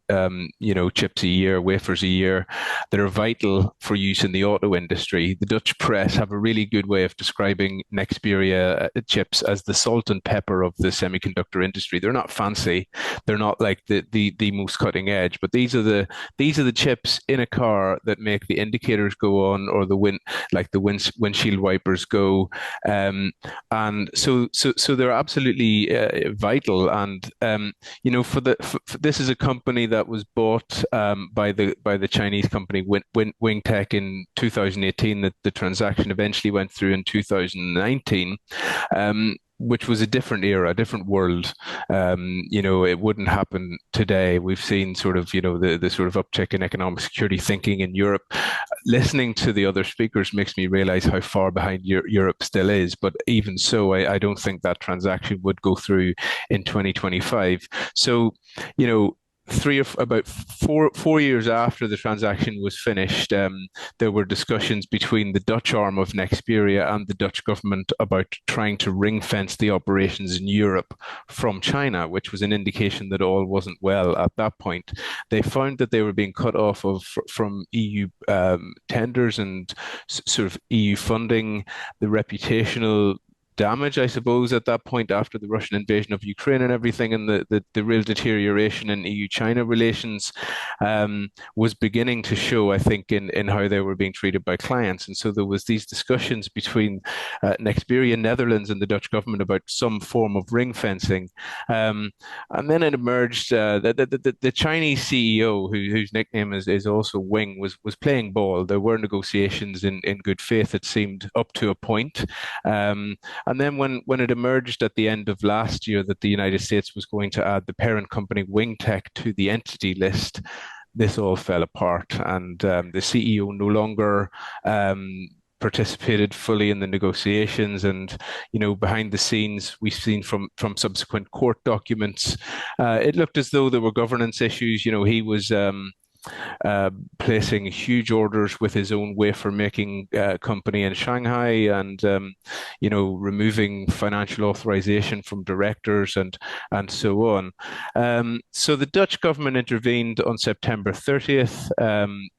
chips a year, wafers a year that are vital for use in the auto industry. The Dutch press have a really good way of describing Nexperia chips as the salt and pepper of the semiconductor industry. They're not fancy, they're not like the most cutting edge, but these are the chips in a car that make the indicators go on or the windshield wipers go, and so they're absolutely vital. And this is a company that was bought by the Chinese company Wingtech in 2018. The transaction eventually went through in 2019. Which was a different era, a different world. It wouldn't happen today. We've seen sort of, the sort of uptick in economic security thinking in Europe. Listening to the other speakers makes me realize how far behind Europe still is. But even so, I don't think that transaction would go through in 2025. So, about 4 years after the transaction was finished, there were discussions between the Dutch arm of Nexperia and the Dutch government about trying to ring fence the operations in Europe from China, which was an indication that all wasn't well at that point. They found that they were being cut off from EU tenders and sort of EU funding. The reputational damage, I suppose, at that point after the Russian invasion of Ukraine and everything, and the real deterioration in EU-China relations was beginning to show, I think, in how they were being treated by clients. And so there was these discussions between Nexperia Netherlands and the Dutch government about some form of ring fencing. And then it emerged that the Chinese CEO, whose nickname is also Wing, was playing ball. There were negotiations in good faith, it seemed, up to a point. And then when it emerged at the end of last year that the United States was going to add the parent company Wingtech to the entity list, this all fell apart. And the CEO no longer participated fully in the negotiations. And, behind the scenes, we've seen from subsequent court documents, it looked as though there were governance issues. He was placing huge orders with his own wafer making company in Shanghai, and removing financial authorization from directors and so on. So the Dutch government intervened on September 30th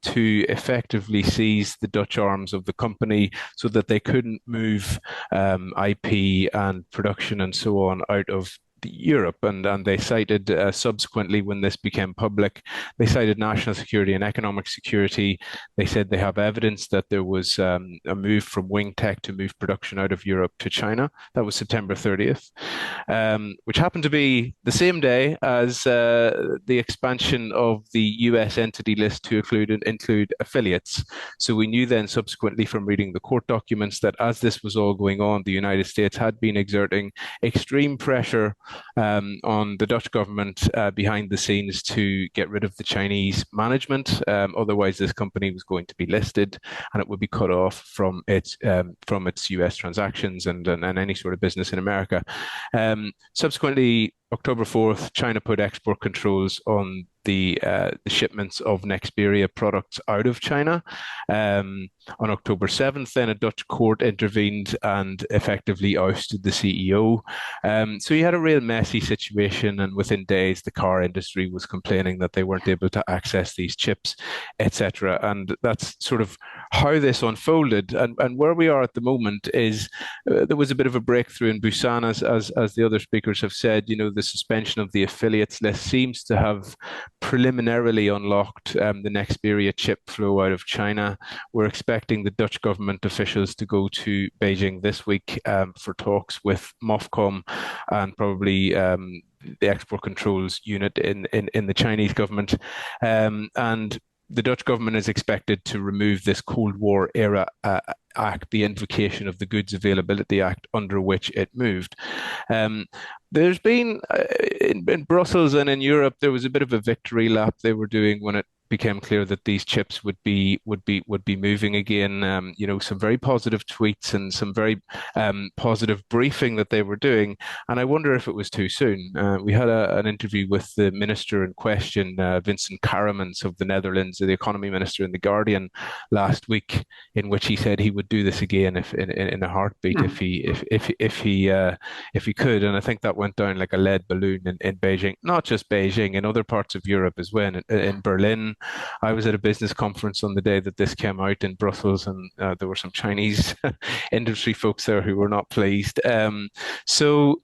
to effectively seize the Dutch arms of the company so that they couldn't move IP and production and so on out of Europe, and they cited subsequently, when this became public, they cited national security and economic security. They said they have evidence that there was a move from Wingtech to move production out of Europe to China. That was September 30th, which happened to be the same day as the expansion of the US entity list to include affiliates. So we knew then subsequently from reading the court documents that as this was all going on, the United States had been exerting extreme pressure on the Dutch government behind the scenes to get rid of the Chinese management. Otherwise, this company was going to be listed and it would be cut off from its US transactions and any sort of business in America. Subsequently, October 4th, China put export controls on the shipments of Nexperia products out of China. On October 7th, then a Dutch court intervened and effectively ousted the CEO. So you had a real messy situation, and within days, the car industry was complaining that they weren't able to access these chips, etc. And that's sort of how this unfolded. And where we are at the moment is there was a bit of a breakthrough in Busan, as the other speakers have said. The suspension of the affiliates list seems to have preliminarily unlocked the Nexperia chip flow out of China. We're expecting the Dutch government officials to go to Beijing this week for talks with MOFCOM and probably the export controls unit in the Chinese government. And the Dutch government is expected to remove this Cold War era act, the Invocation of the Goods Availability Act, under which it moved. There's been in Brussels and in Europe, there was a bit of a victory lap they were doing when it became clear that these chips would be moving again. Some very positive tweets and some very positive briefing that they were doing. And I wonder if it was too soon. We had an interview with the minister in question, Vincent Karaman of the Netherlands, the economy minister, in The Guardian last week, in which he said he would do this again in a heartbeat if he could. And I think that went down like a lead balloon in Beijing, not just Beijing, in other parts of Europe as well. In Berlin, I was at a business conference on the day that this came out in Brussels, and there were some Chinese industry folks there who were not pleased. So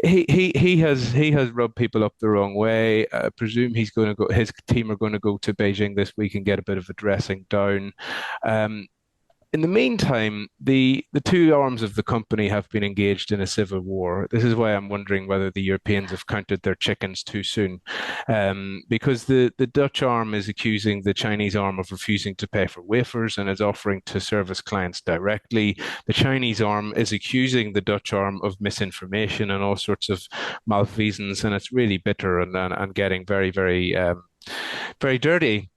he has rubbed people up the wrong way. I presume his team are going to go to Beijing this week and get a bit of a dressing down. In the meantime, the two arms of the company have been engaged in a civil war. This is why I'm wondering whether the Europeans have counted their chickens too soon, because the Dutch arm is accusing the Chinese arm of refusing to pay for wafers and is offering to service clients directly. The Chinese arm is accusing the Dutch arm of misinformation and all sorts of malfeasance, and it's really bitter and getting very, very, very dirty.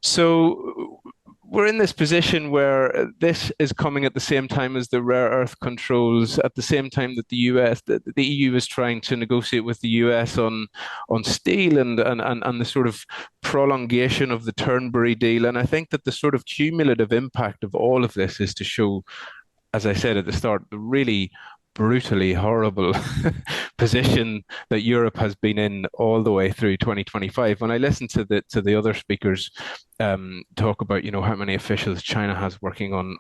So we're in this position where this is coming at the same time as the rare earth controls, at the same time that the EU is trying to negotiate with the US on steel and the sort of prolongation of the Turnberry deal. And I think that the sort of cumulative impact of all of this is to show, as I said at the start, the really brutally horrible position that Europe has been in all the way through 2025. When I listen to the other speakers talk about how many officials China has working on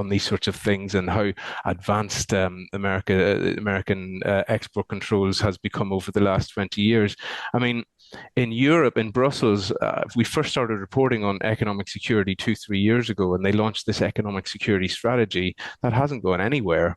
these sorts of things and how advanced American export controls has become over the last 20 years. I mean, in Europe, in Brussels, we first started reporting on economic security 2-3 years ago, and they launched this economic security strategy that hasn't gone anywhere.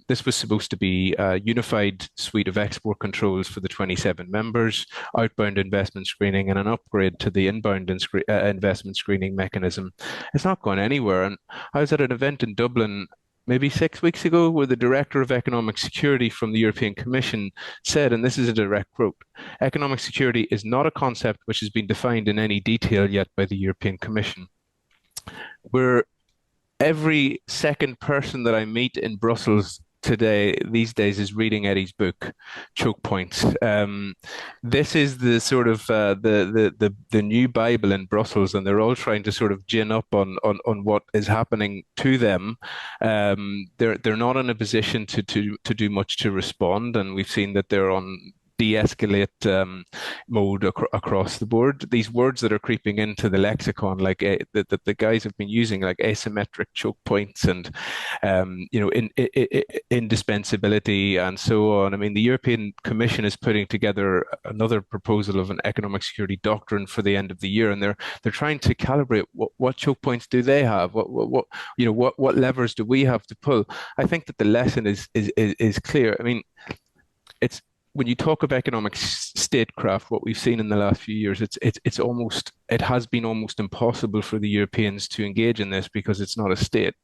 This was supposed to be a unified suite of export controls for the 27 members, outbound investment screening, and an upgrade to the inbound investment screening mechanism. It's not gone anywhere. And I was at an event in Dublin maybe 6 weeks ago, where the Director of Economic Security from the European Commission said, and this is a direct quote, "Economic security is not a concept which has been defined in any detail yet by the European Commission." Every second person that I meet in Brussels these days is reading Eddie's book, Chokepoints. This is the sort of the new Bible in Brussels, and they're all trying to sort of gin up on what is happening to them. They're not in a position to do much to respond, and we've seen that they're on de-escalate mode across the board. These words that are creeping into the lexicon, like that the guys have been using, like asymmetric choke points and indispensability and so on. I mean, the European Commission is putting together another proposal of an economic security doctrine for the end of the year, and they're trying to calibrate what choke points do they have, what levers do we have to pull. I think that the lesson is clear. I mean, it's when you talk of economic statecraft, what we've seen in the last few years, it has been almost impossible for the Europeans to engage in this because it's not a state.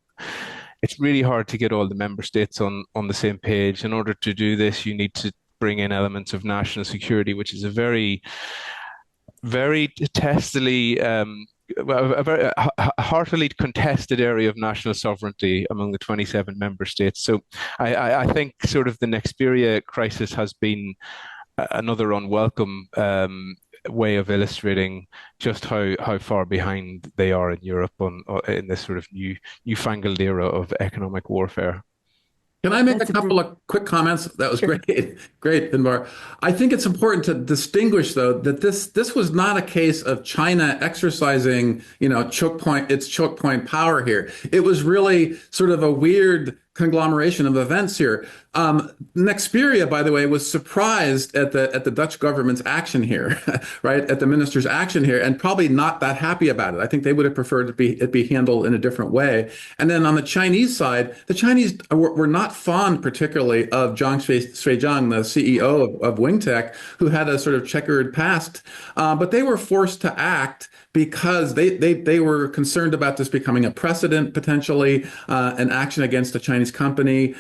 It's really hard to get all the member states on the same page. In order to do this, you need to bring in elements of national security, which is a very, very testily a very heartily contested area of national sovereignty among the 27 member states. So I think sort of the Nexperia crisis has been another unwelcome way of illustrating just how far behind they are in Europe in this sort of newfangled era of economic warfare. Can I make That's a couple of quick comments? That was sure. great, great, Finbarr. I think it's important to distinguish, though, that this was not a case of China exercising, its choke point power here. It was really sort of a weird conglomeration of events here. Nexperia, by the way, was surprised at the Dutch government's action here, right? At the minister's action here, and probably not that happy about it. I think they would have preferred it be handled in a different way. And then on the Chinese side, the Chinese were not fond, particularly, of Zhang Shuijiang, the CEO of Wingtech, who had a sort of checkered past. But they were forced to act because they were concerned about this becoming a precedent, potentially, an action against a Chinese company.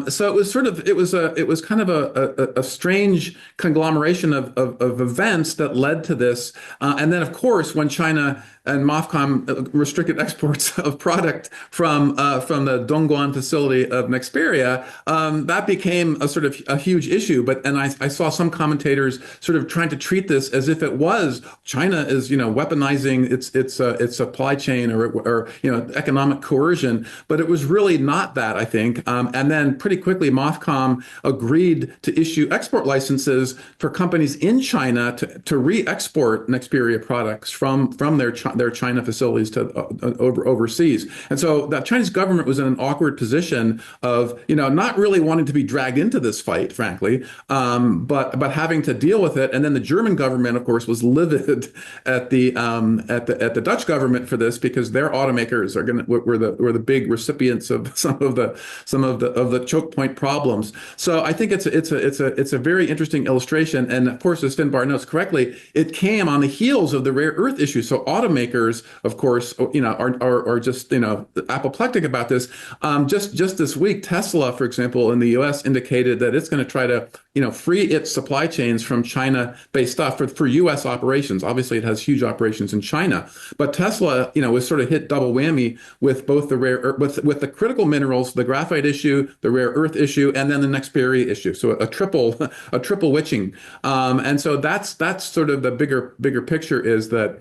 So it was kind of a strange conglomeration of events that led to this. And then, of course, when China and MOFCOM restricted exports of product from the Dongguan facility of Nexperia, that became a sort of a huge issue. And I saw some commentators sort of trying to treat this as if it was China is weaponizing its supply chain or economic coercion, but it was really not that, I think. And then pretty quickly, MOFCOM agreed to issue export licenses for companies in China to re-export Nexperia products from their China facilities to overseas. And so the Chinese government was in an awkward position of not really wanting to be dragged into this fight, frankly, but having to deal with it. And then the German government, of course, was livid at the Dutch government for this, because their automakers were the big recipients of some of the choke point problems. So I think it's a very interesting illustration. And of course, as Finbarr notes correctly, it came on the heels of the rare earth issue. So automakers, of course, are just apoplectic about this. Just this week, Tesla, for example, in the U.S. indicated that it's going to try to free its supply chains from China-based stuff for U.S. operations. Obviously, it has huge operations in China, but Tesla, was sort of hit double whammy with both the with the critical minerals, the graphite issue, the rare earth issue, and then the Nexperia issue. So a triple witching. And so that's sort of the bigger picture, is that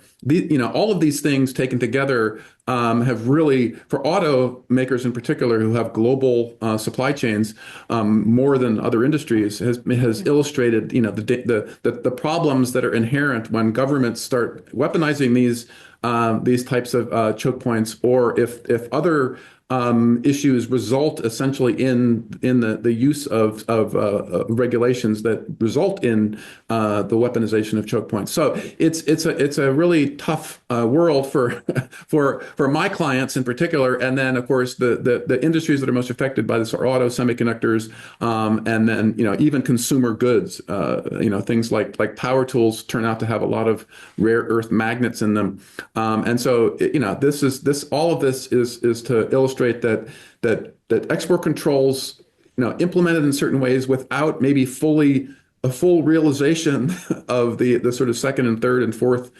all of these things taken together have really, for automakers in particular, who have global supply chains more than other industries, has illustrated the problems that are inherent when governments start weaponizing these types of choke points, or if other issues result essentially in the use of regulations that result in the weaponization of choke points. So it's a really tough world for my clients in particular, and then of course the industries that are most affected by this are auto, semiconductors, and then even consumer goods. Things like power tools turn out to have a lot of rare earth magnets in them, and so all of this is to illustrate that export controls, implemented in certain ways without maybe a full realization of the sort of second and third and fourth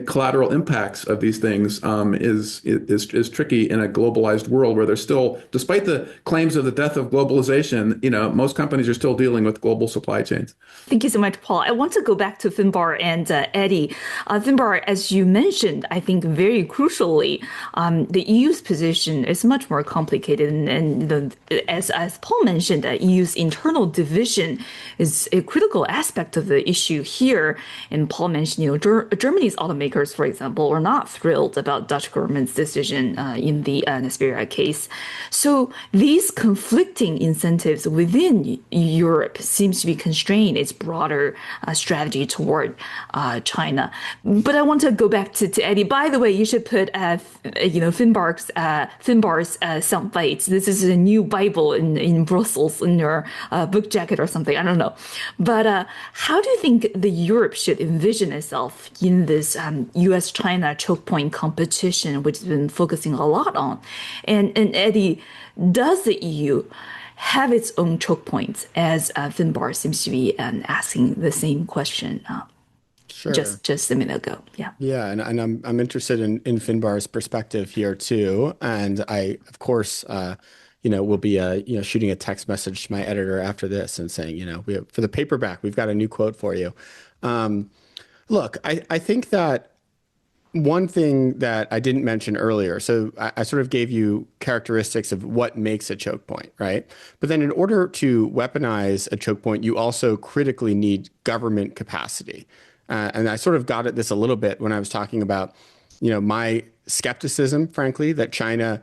collateral impacts of these things is tricky in a globalized world where there's still, despite the claims of the death of globalization, most companies are still dealing with global supply chains. Thank you so much, Paul. I want to go back to Finbarr and Eddie. Finbarr, as you mentioned, I think very crucially, the EU's position is much more complicated, and as Paul mentioned, the EU's internal division is a critical aspect of the issue here. And Paul mentioned, Germany's automakers, for example, are not thrilled about Dutch government's decision in the Nexperia case. So these conflicting incentives within Europe seems to be constrained its broader strategy toward China. But I want to go back to Eddie. By the way, you should put Finbarr's soundbites. This is a new Bible in Brussels in your book jacket or something. I don't know. But how do you think the Europe should envision itself in this U.S.-China choke point competition, which has been focusing a lot on? And Eddie, does the EU have its own choke points, as Finbarr seems to be asking the same question Sure. just a minute ago? Yeah. Yeah, and I'm interested in Finbarr's perspective here too, and I of course will be shooting a text message to my editor after this and saying for the paperback we've got a new quote for you. Look, I think that one thing that I didn't mention earlier, so I sort of gave you characteristics of what makes a choke point, right? But then in order to weaponize a choke point, you also critically need government capacity. And I sort of got at this a little bit when I was talking about, my skepticism, frankly, that China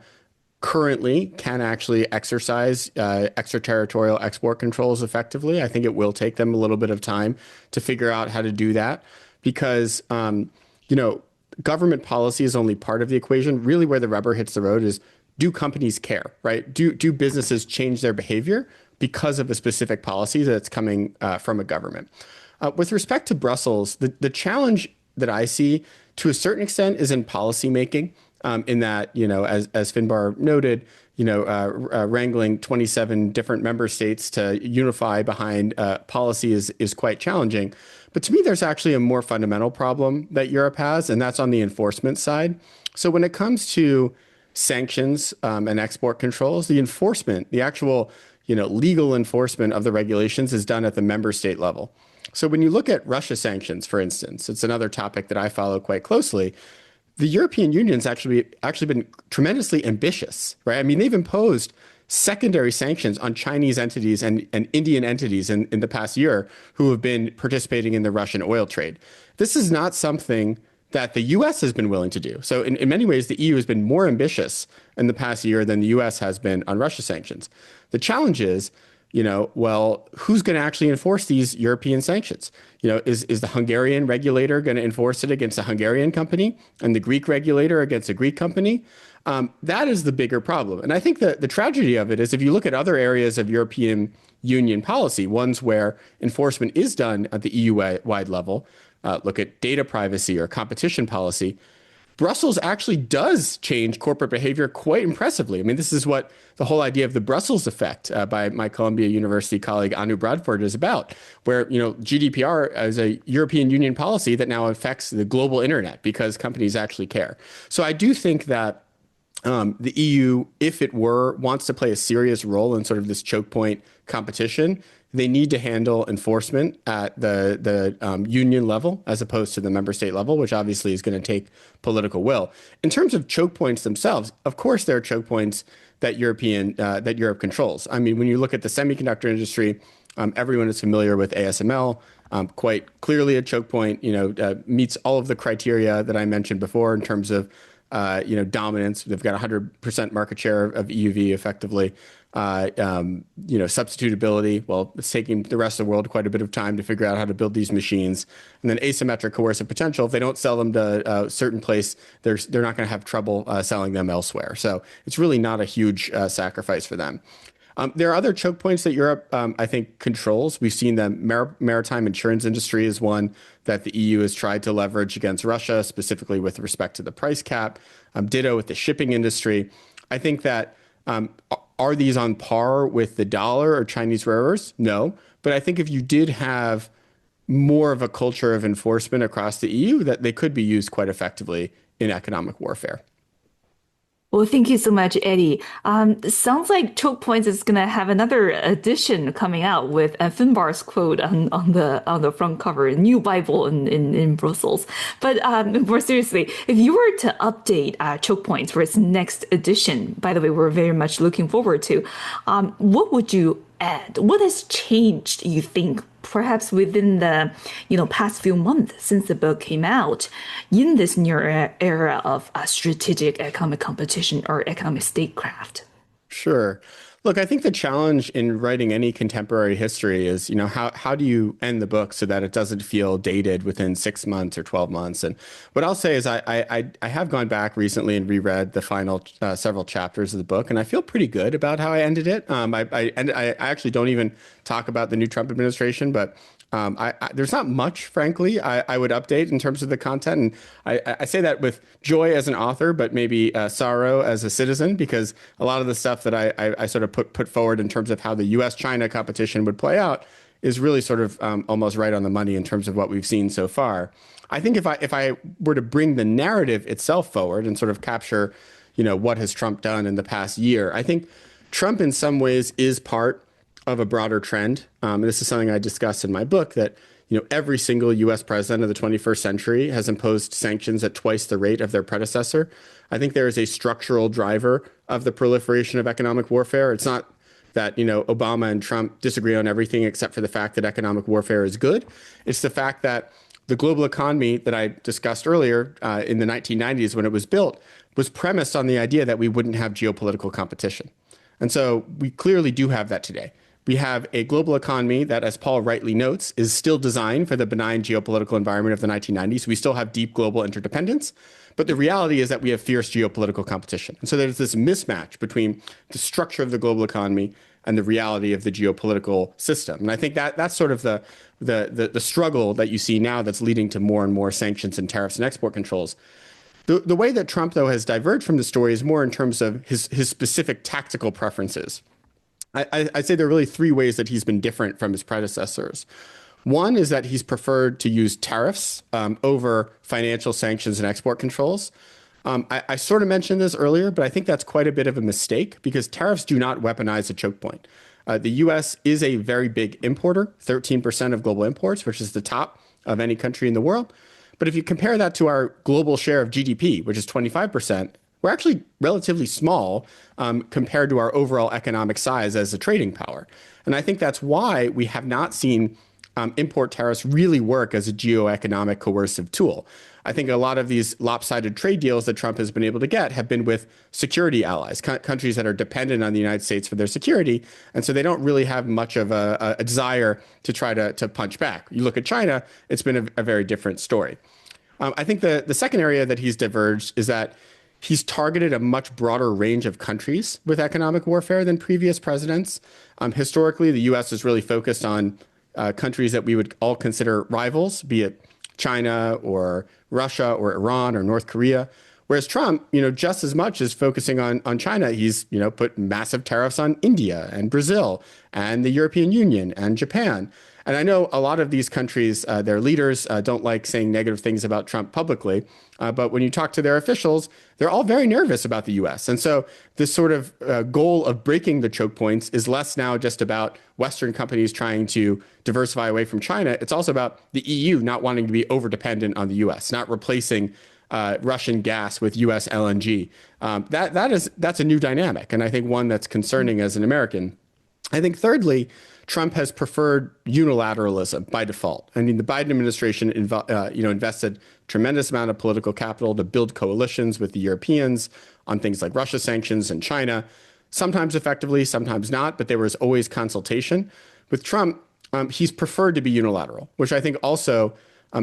currently can actually exercise extraterritorial export controls effectively. I think it will take them a little bit of time to figure out how to do that because, government policy is only part of the equation. Really where the rubber hits the road is, do companies care, right? Do businesses change their behavior because of a specific policy that's coming from a government? With respect to Brussels, the challenge that I see to a certain extent is in policy making. In that, as Finbarr noted, wrangling 27 different member states to unify behind policy is quite challenging. But to me, there's actually a more fundamental problem that Europe has, and that's on the enforcement side. So when it comes to sanctions and export controls, the enforcement, the actual legal enforcement of the regulations is done at the member state level. So when you look at Russia sanctions, for instance, it's another topic that I follow quite closely. The European Union's actually been tremendously ambitious, right? I mean, they've imposed secondary sanctions on Chinese entities and Indian entities in the past year who have been participating in the Russian oil trade. This is not something that the U.S. has been willing to do. So in many ways, the EU has been more ambitious in the past year than the U.S. has been on Russia sanctions. The challenge is, well, who's going to actually enforce these European sanctions? Is the Hungarian regulator going to enforce it against a Hungarian company and the Greek regulator against a Greek company? That is the bigger problem. And I think that the tragedy of it is if you look at other areas of European Union policy, ones where enforcement is done at the EU-wide level, look at data privacy or competition policy, Brussels actually does change corporate behavior quite impressively. I mean, this is what the whole idea of the Brussels effect by my Columbia University colleague Anu Bradford is about, where GDPR is a European Union policy that now affects the global internet because companies actually care. So I do think that the EU, if it wants to play a serious role in sort of this choke point competition, they need to handle enforcement at the union level as opposed to the member state level, which obviously is going to take political will. In terms of choke points themselves, of course, there are choke points that Europe controls. I mean, when you look at the semiconductor industry, everyone is familiar with ASML. Quite clearly, a choke point, meets all of the criteria that I mentioned before in terms of dominance. They've got 100% market share of EUV effectively. Substitutability. Well, it's taking the rest of the world quite a bit of time to figure out how to build these machines. And then asymmetric coercive potential. If they don't sell them to a certain place, they're not going to have trouble selling them elsewhere. So it's really not a huge sacrifice for them. There are other choke points that Europe, I think, controls. We've seen the maritime insurance industry is one that the EU has tried to leverage against Russia, specifically with respect to the price cap. Ditto with the shipping industry. I think that are these on par with the dollar or Chinese rare earths? No. But I think if you did have more of a culture of enforcement across the EU, that they could be used quite effectively in economic warfare. Well, thank you so much, Eddie. Sounds like Choke Points is going to have another edition coming out with Finbarr's quote on the front cover, a new Bible in Brussels. But more seriously, if you were to update Choke Points for its next edition, by the way, we're very much looking forward to, what would you add? What has changed, you think, perhaps within the past few months since the book came out in this new era of strategic economic competition or economic statecraft? Sure. Look, I think the challenge in writing any contemporary history is, how do you end the book so that it doesn't feel dated within 6 months or 12 months? And what I'll say is I have gone back recently and reread the final several chapters of the book, and I feel pretty good about how I ended it. I actually don't even talk about the new Trump administration, but there's not much, frankly, I would update in terms of the content. And I say that with joy as an author, but maybe sorrow as a citizen, because a lot of the stuff that I sort of put forward in terms of how the U.S.-China competition would play out is really sort of almost right on the money in terms of what we've seen so far. I think if I were to bring the narrative itself forward and sort of capture, what has Trump done in the past year, I think Trump in some ways is part of a broader trend. And this is something I discussed in my book that, every single US president of the 21st century has imposed sanctions at twice the rate of their predecessor. I think there is a structural driver of the proliferation of economic warfare. It's not that, Obama and Trump disagree on everything except for the fact that economic warfare is good. It's the fact that the global economy that I discussed earlier in the 1990s when it was built was premised on the idea that we wouldn't have geopolitical competition. And so we clearly do have that today. We have a global economy that, as Paul rightly notes, is still designed for the benign geopolitical environment of the 1990s. We still have deep global interdependence, but the reality is that we have fierce geopolitical competition. And so there's this mismatch between the structure of the global economy and the reality of the geopolitical system. And I think that that's sort of the struggle that you see now that's leading to more and more sanctions and tariffs and export controls. The way that Trump, though, has diverged from the story is more in terms of his specific tactical preferences. I'd say there are really three ways that he's been different from his predecessors. One is that he's preferred to use tariffs over financial sanctions and export controls. I sort of mentioned this earlier, but I think that's quite a bit of a mistake because tariffs do not weaponize a choke point. The U.S. is a very big importer, 13% of global imports, which is the top of any country in the world. But if you compare that to our global share of GDP, which is 25%, we're actually relatively small compared to our overall economic size as a trading power. And I think that's why we have not seen import tariffs really work as a geoeconomic coercive tool. I think a lot of these lopsided trade deals that Trump has been able to get have been with security allies, countries that are dependent on the United States for their security. And so they don't really have much of a desire to try to punch back. You look at China, it's been a very different story. I think the second area that he's diverged is that he's targeted a much broader range of countries with economic warfare than previous presidents. Historically, the U.S. is really focused on countries that we would all consider rivals, be it China or Russia or Iran or North Korea. Whereas Trump, just as much as focusing on China, he's, put massive tariffs on India and Brazil and the European Union and Japan. And I know a lot of these countries, their leaders don't like saying negative things about Trump publicly. But when you talk to their officials, they're all very nervous about the U.S. And so this sort of goal of breaking the choke points is less now just about Western companies trying to diversify away from China. It's also about the EU not wanting to be over-dependent on the U.S., not replacing Russian gas with U.S. LNG. That's a new dynamic, and I think one that's concerning as an American. I think thirdly, Trump has preferred unilateralism by default. I mean, the Biden administration invested tremendous amount of political capital to build coalitions with the Europeans on things like Russia sanctions and China, sometimes effectively, sometimes not, but there was always consultation. With Trump, he's preferred to be unilateral, which I think also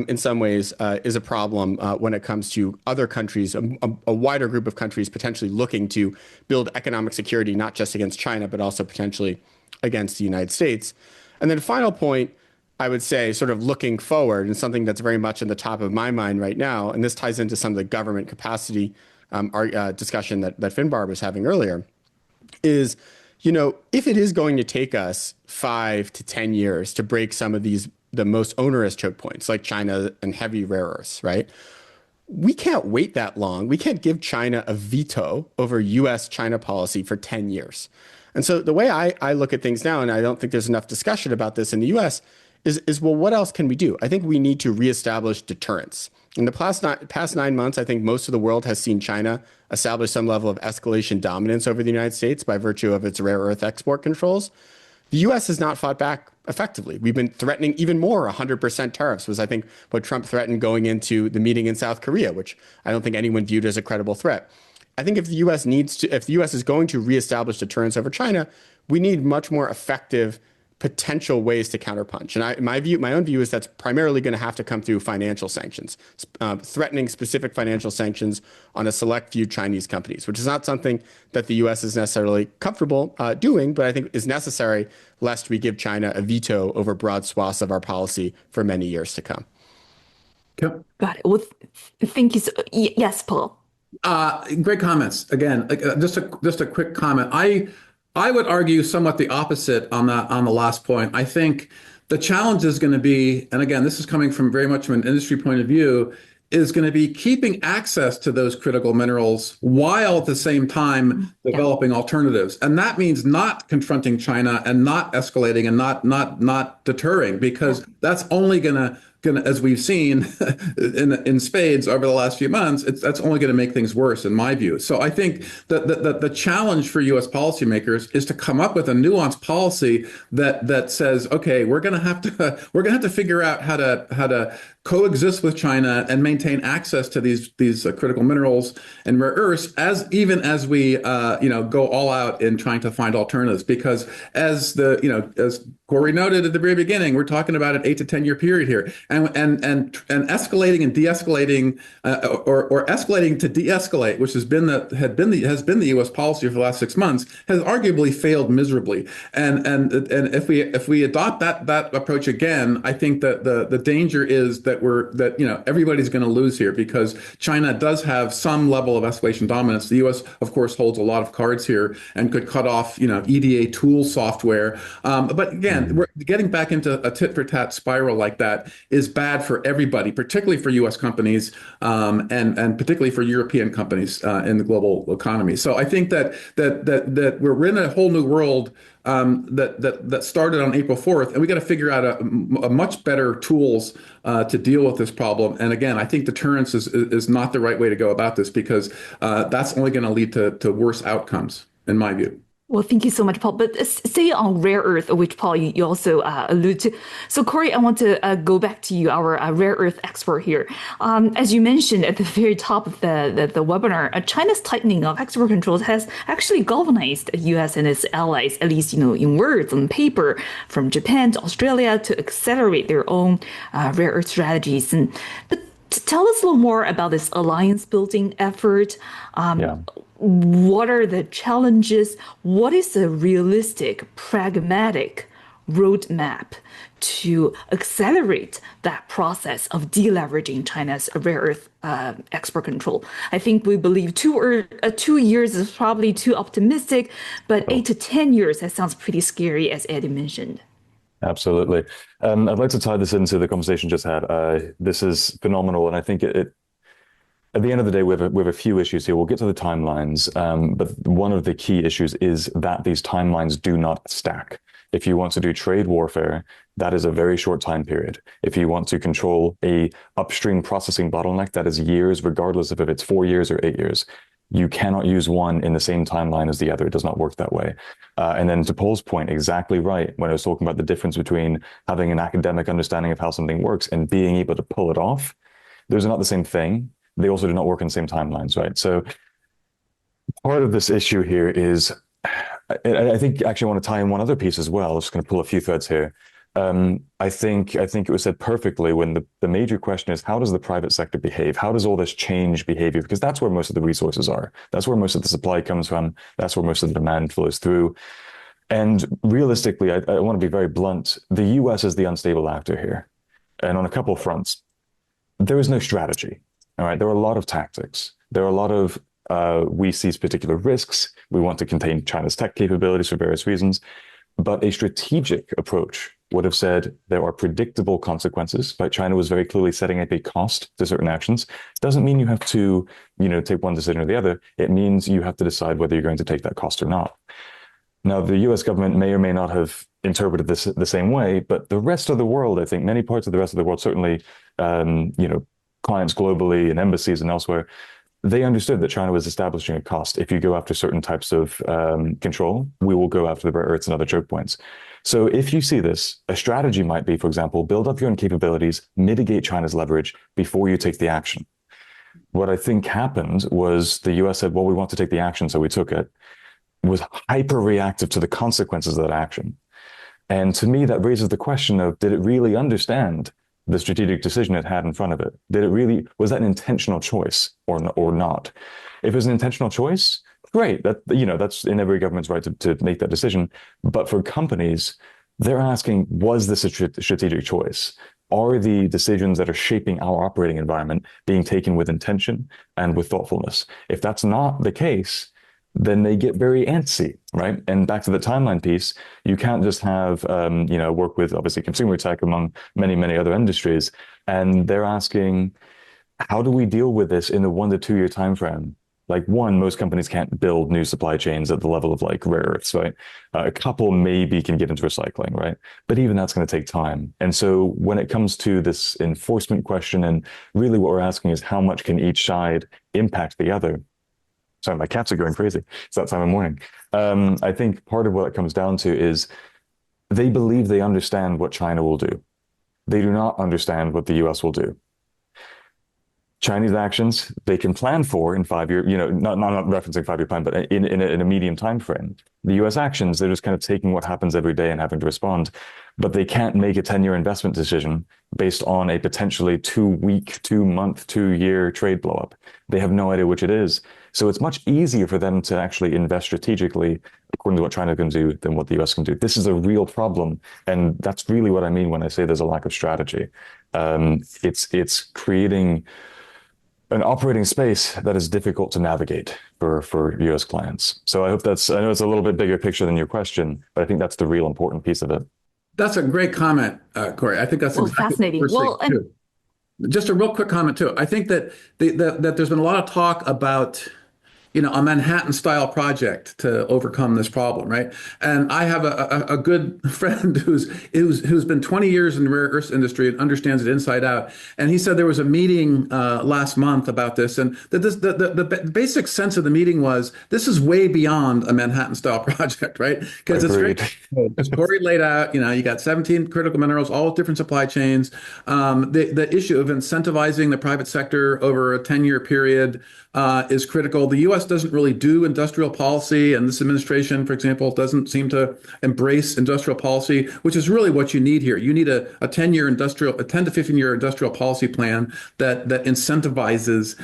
in some ways is a problem when it comes to other countries, a wider group of countries potentially looking to build economic security, not just against China, but also potentially against the United States. And then final point, I would say, sort of looking forward, and something that's very much in the top of my mind right now, and this ties into some of the government capacity discussion that Finbarr was having earlier, is, if it is going to take us 5 to 10 years to break some of the most onerous choke points, like China and heavy rare earths, right? We can't wait that long. We can't give China a veto over U.S.-China policy for 10 years. And so the way I look at things now, and I don't think there's enough discussion about this in the U.S., is well, what else can we do? I think we need to reestablish deterrence. In the past 9 months, I think most of the world has seen China establish some level of escalation dominance over the United States by virtue of its rare earth export controls. The U.S. has not fought back effectively. We've been threatening even more 100% tariffs was, I think, what Trump threatened going into the meeting in South Korea, which I don't think anyone viewed as a credible threat. I think if the U.S. is going to reestablish deterrence over China, we need much more effective potential ways to counterpunch. And my own view is that's primarily going to have to come through financial sanctions, threatening specific financial sanctions on a select few Chinese companies, which is not something that the U.S. is necessarily comfortable doing, but I think is necessary lest we give China a veto over broad swaths of our policy for many years to come. Yep. Got it. Well, thank you. Yes, Paul. Great comments. Again, just a quick comment. I would argue somewhat the opposite on the last point. I think the challenge is going to be, and again, this is coming from very much from an industry point of view, is going to be keeping access to those critical minerals while at the same time developing alternatives. And that means not confronting China and not escalating and not deterring, because that's only going to, as we've seen in spades over the last few months, that's only going to make things worse, in my view. So I think that the challenge for U.S. policymakers is to come up with a nuanced policy that says, okay, we're going to have to figure out how to coexist with China and maintain access to these critical minerals and rare earths, as we go all out in trying to find alternatives. Because as Cory noted at the very beginning, we're talking about an 8 to 10 year period here, and escalating and de-escalating, or escalating to de-escalate, which has been the U.S. policy for the last 6 months, has arguably failed miserably. And if we adopt that approach again, I think that the danger is that everybody's going to lose here, because China does have some level of escalation dominance. The U.S. of course holds a lot of cards here and could cut off EDA tool software. But again, we're getting back into a tit for tat spiral like that is bad for everybody, particularly for U.S. companies, and particularly for European companies in the global economy. So I think that we're in a whole new world that started on April 4th, and we got to figure out a much better tools to deal with this problem. And again, I think deterrence is not the right way to go about this, because that's only going to lead to worse outcomes, in my view. Well, thank you so much, Paul. But say on rare earth, which Paul, you also allude to. So Cory, I want to go back to you, our rare earth expert here. As you mentioned at the very top of the webinar, China's tightening of export controls has actually galvanized the U.S. and its allies, at least in words, on paper, from Japan to Australia, to accelerate their own rare earth strategies. But tell us a little more about this alliance building effort. What are the challenges? What is a realistic, pragmatic roadmap to accelerate that process of deleveraging China's rare earth export control? I think we believe 2 years is probably too optimistic, but 8 to 10 years, that sounds pretty scary, as Eddie mentioned. Absolutely. I'd like to tie this into the conversation just had. This is phenomenal, and I think it at the end of the day, we have a few issues here. We'll get to the timelines, but one of the key issues is that these timelines do not stack. If you want to do trade warfare, that is a very short time period. If you want to control a upstream processing bottleneck, that is years, regardless of if it's 4 years or 8 years. You cannot use one in the same timeline as the other. It does not work that way. And then to Paul's point, exactly right, when I was talking about the difference between having an academic understanding of how something works and being able to pull it off, those are not the same thing. They also do not work in the same timelines, right? So part of this issue here is, I think actually I want to tie in one other piece as well. I'm just going to pull a few threads here. I think it was said perfectly when the major question is, how does the private sector behave? How does all this change behavior? Because that's where most of the resources are. That's where most of the supply comes from. That's where most of the demand flows through. And realistically, I want to be very blunt. The US is the unstable actor here. And on a couple of fronts, there is no strategy. All right, there are a lot of tactics. There are a lot of, we see particular risks. We want to contain China's tech capabilities for various reasons. But a strategic approach would have said there are predictable consequences. Like China was very clearly setting up a cost to certain actions. Doesn't mean you have to, take one decision or the other. It means you have to decide whether you're going to take that cost or not. Now, the US government may or may not have interpreted this the same way, but the rest of the world, I think many parts of the rest of the world, certainly, clients globally and embassies and elsewhere, they understood that China was establishing a cost. If you go after certain types of control, we will go after the rare earths and other choke points. So if you see this, a strategy might be, for example, build up your own capabilities, mitigate China's leverage before you take the action. What I think happened was the US said, well, we want to take the action, so we took it, was hyper reactive to the consequences of that action. And to me, that raises the question of, did it really understand the strategic decision it had in front of it? Was that an intentional choice or not? If it was an intentional choice, great. That's in every government's right to make that decision. But for companies, they're asking, was this a strategic choice? Are the decisions that are shaping our operating environment being taken with intention and with thoughtfulness? If that's not the case, then they get very antsy, right? And back to the timeline piece, you can't just have, work with obviously consumer tech among many, many other industries. And they're asking, how do we deal with this in a 1 to 2 year time frame? Like one, most companies can't build new supply chains at the level of like rare earths, right? A couple maybe can get into recycling, right? But even that's going to take time. And so when it comes to this enforcement question, and really what we're asking is how much can each side impact the other? Sorry, my cats are going crazy. It's that time of morning. I think part of what it comes down to is they believe they understand what China will do. They do not understand what the US will do. Chinese actions they can plan for in 5 years, not referencing 5 year plan, but in a medium time frame. The US actions, they're just kind of taking what happens every day and having to respond, but they can't make a 10-year investment decision based on a potentially 2-week, 2-month, 2-year trade blowup. They have no idea which it is. So it's much easier for them to actually invest strategically according to what China can do than what the US can do. This is a real problem. And that's really what I mean when I say there's a lack of strategy. It's creating an operating space that is difficult to navigate for US clients. So I know it's a little bit bigger picture than your question, but I think that's the real important piece of it. That's a great comment, Cory. I think that's exactly fascinating. Too. Just a real quick comment too. I think that that there's been a lot of talk about a Manhattan-style project to overcome this problem, right? And I have a good friend who's been 20 years in the rare earths industry and understands it inside out. And he said there was a meeting last month about this, and that the basic sense of the meeting was this is way beyond a Manhattan-style project, right? Because it's very, as Cory laid out, you got 17 critical minerals, all different supply chains. The issue of incentivizing the private sector over a 10-year period is critical. The U.S. doesn't really do industrial policy, and this administration, for example, doesn't seem to embrace industrial policy, which is really what you need here. You need a 10 to 15-year industrial policy plan that incentivizes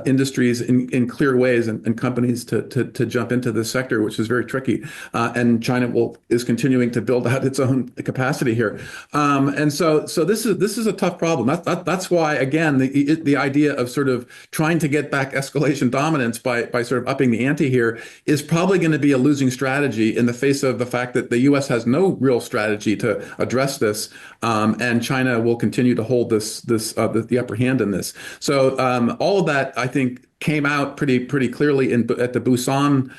industries in clear ways and companies to jump into this sector, which is very tricky. And China is continuing to build out its own capacity here. And so this is a tough problem. That's why, again, the idea of sort of trying to get back escalation dominance by sort of upping the ante here is probably going to be a losing strategy in the face of the fact that the U.S. has no real strategy to address this, and China will continue to hold the upper hand in this. So all of that, I think, came out pretty clearly at the Busan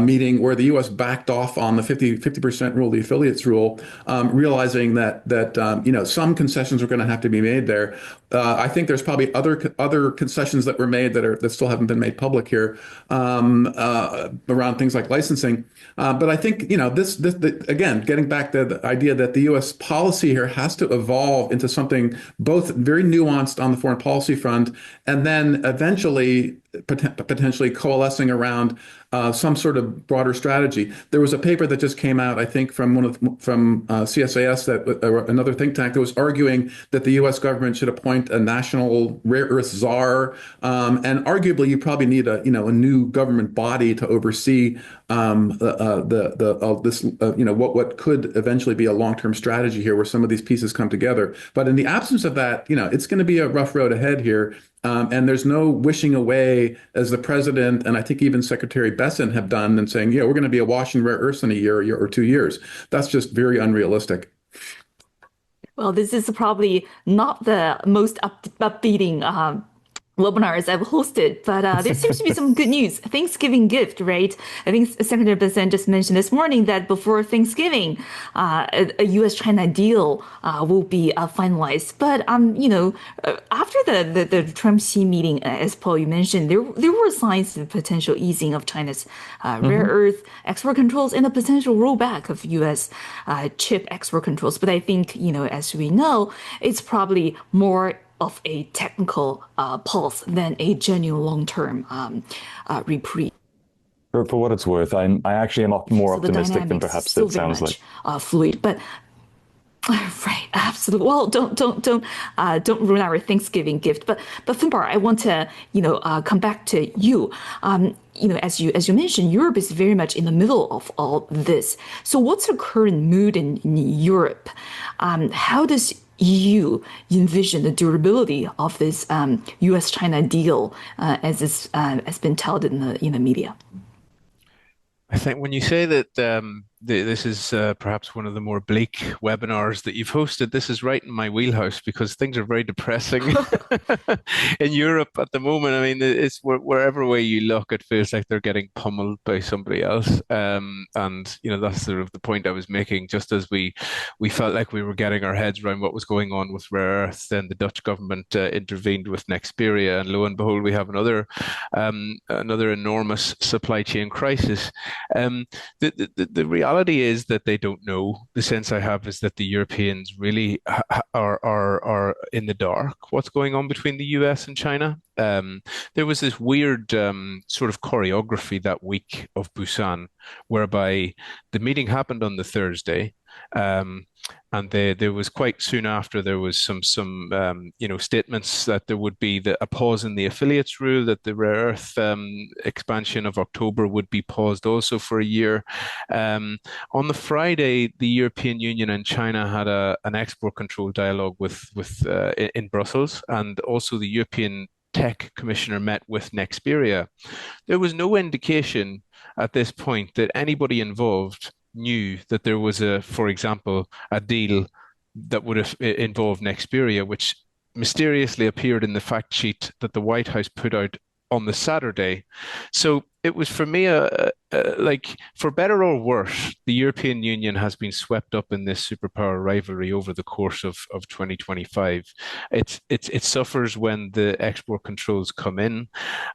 meeting, where the U.S. backed off on the 50% rule, the affiliates rule, realizing that some concessions are going to have to be made there. I think there's probably other concessions that were made that still haven't been made public here around things like licensing. But I think this again, getting back to the idea that the U.S. policy here has to evolve into something both very nuanced on the foreign policy front, and then eventually potentially coalescing around some sort of broader strategy. There was a paper that just came out, I think, from CSAS, that another think tank, that was arguing that the U.S. government should appoint a national rare earth czar, and arguably you probably need a new government body to oversee what could eventually be a long-term strategy here, where some of these pieces come together. But in the absence of that, it's going to be a rough road ahead here. And there's no wishing away, as the president and I think even Secretary Besson have done, and saying, we're going to be awash in rare earths in a year or 2 years. That's just very unrealistic. Well, this is probably not the most upbeating webinars I've hosted, but there seems to be some good news. Thanksgiving gift, right? I think Secretary Besson just mentioned this morning that before Thanksgiving, a U.S.-China deal will be finalized. But after the Trump-Xi meeting, as Paul, you mentioned, there were signs of potential easing of China's rare earth export controls and a potential rollback of U.S. chip export controls. But I think, as we know, it's probably more of a technical pulse than a genuine long-term reprieve. For what it's worth, I actually am more optimistic than perhaps it sounds like. Fluid, but right, absolutely. Well, don't ruin our Thanksgiving gift. But Finbarr, I want to come back to you. As you mentioned, Europe is very much in the middle of all this. So what's the current mood in Europe? How does EU envision the durability of this U.S.-China deal as has been touted in the media? I think when you say that this is perhaps one of the more bleak webinars that you've hosted. This is right in my wheelhouse because things are very depressing in Europe at the moment. I mean, it's wherever way you look, it feels like they're getting pummeled by somebody else. And that's sort of the point I was making. Just as we felt like we were getting our heads around what was going on with rare earths, then the Dutch government intervened with Nexperia, and lo and behold, we have another enormous supply chain crisis. The reality is that they don't know. The sense I have is that the Europeans really are in the dark what's going on between the US and China. There was this weird sort of choreography that week of Busan, whereby the meeting happened on the Thursday. And there was quite soon after there was some statements that there would be a pause in the affiliates rule, that the rare earth expansion of October would be paused also for a year. On the Friday, the European Union and China had an export control dialogue in Brussels, and also the European Tech Commissioner met with Nexperia. There was no indication at this point that anybody involved knew that there was for example, a deal that would have involved Nexperia, which mysteriously appeared in the fact sheet that the White House put out on the Saturday. So it was, for me, like, for better or worse, the European Union has been swept up in this superpower rivalry over the course of 2025. It suffers when the export controls come in,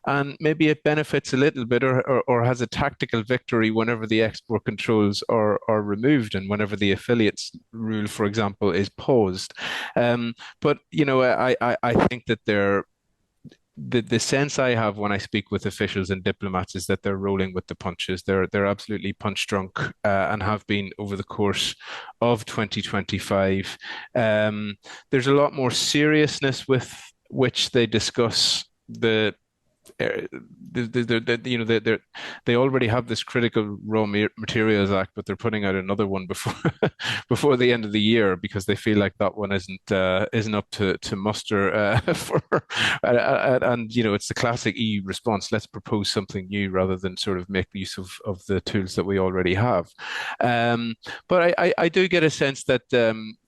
and maybe it benefits a little bit or has a tactical victory whenever the export controls are removed and whenever the affiliates rule, for example, is paused. But I think that the sense I have when I speak with officials and diplomats is that they're rolling with the punches. They're absolutely punch drunk and have been over the course of 2025. There's a lot more seriousness with which they discuss the they already have this critical raw materials act, but they're putting out another one before the end of the year because they feel like that one isn't up to muster for and it's the classic EU response. Let's propose something new rather than sort of make use of the tools that we already have. But I do get a sense that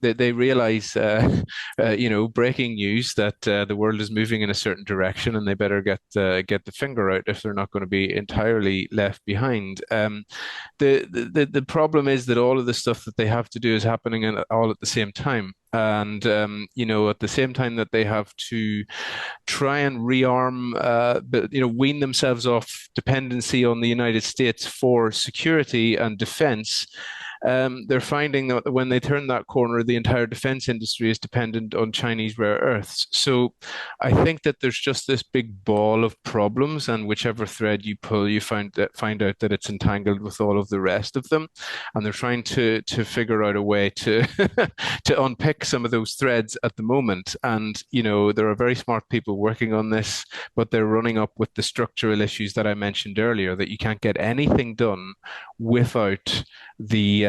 they realize breaking news that the world is moving in a certain direction and they better get the finger out if they're not going to be entirely left behind. The problem is that all of the stuff that they have to do is happening all at the same time. And, at the same time that they have to try and rearm, wean themselves off dependency on the United States for security and defense, they're finding that when they turn that corner, the entire defense industry is dependent on Chinese rare earths. So I think that there's just this big ball of problems, and whichever thread you pull, you find out that it's entangled with all of the rest of them. And they're trying to figure out a way to to unpick some of those threads at the moment. And, there are very smart people working on this, but they're running up with the structural issues that I mentioned earlier, that you can't get anything done without the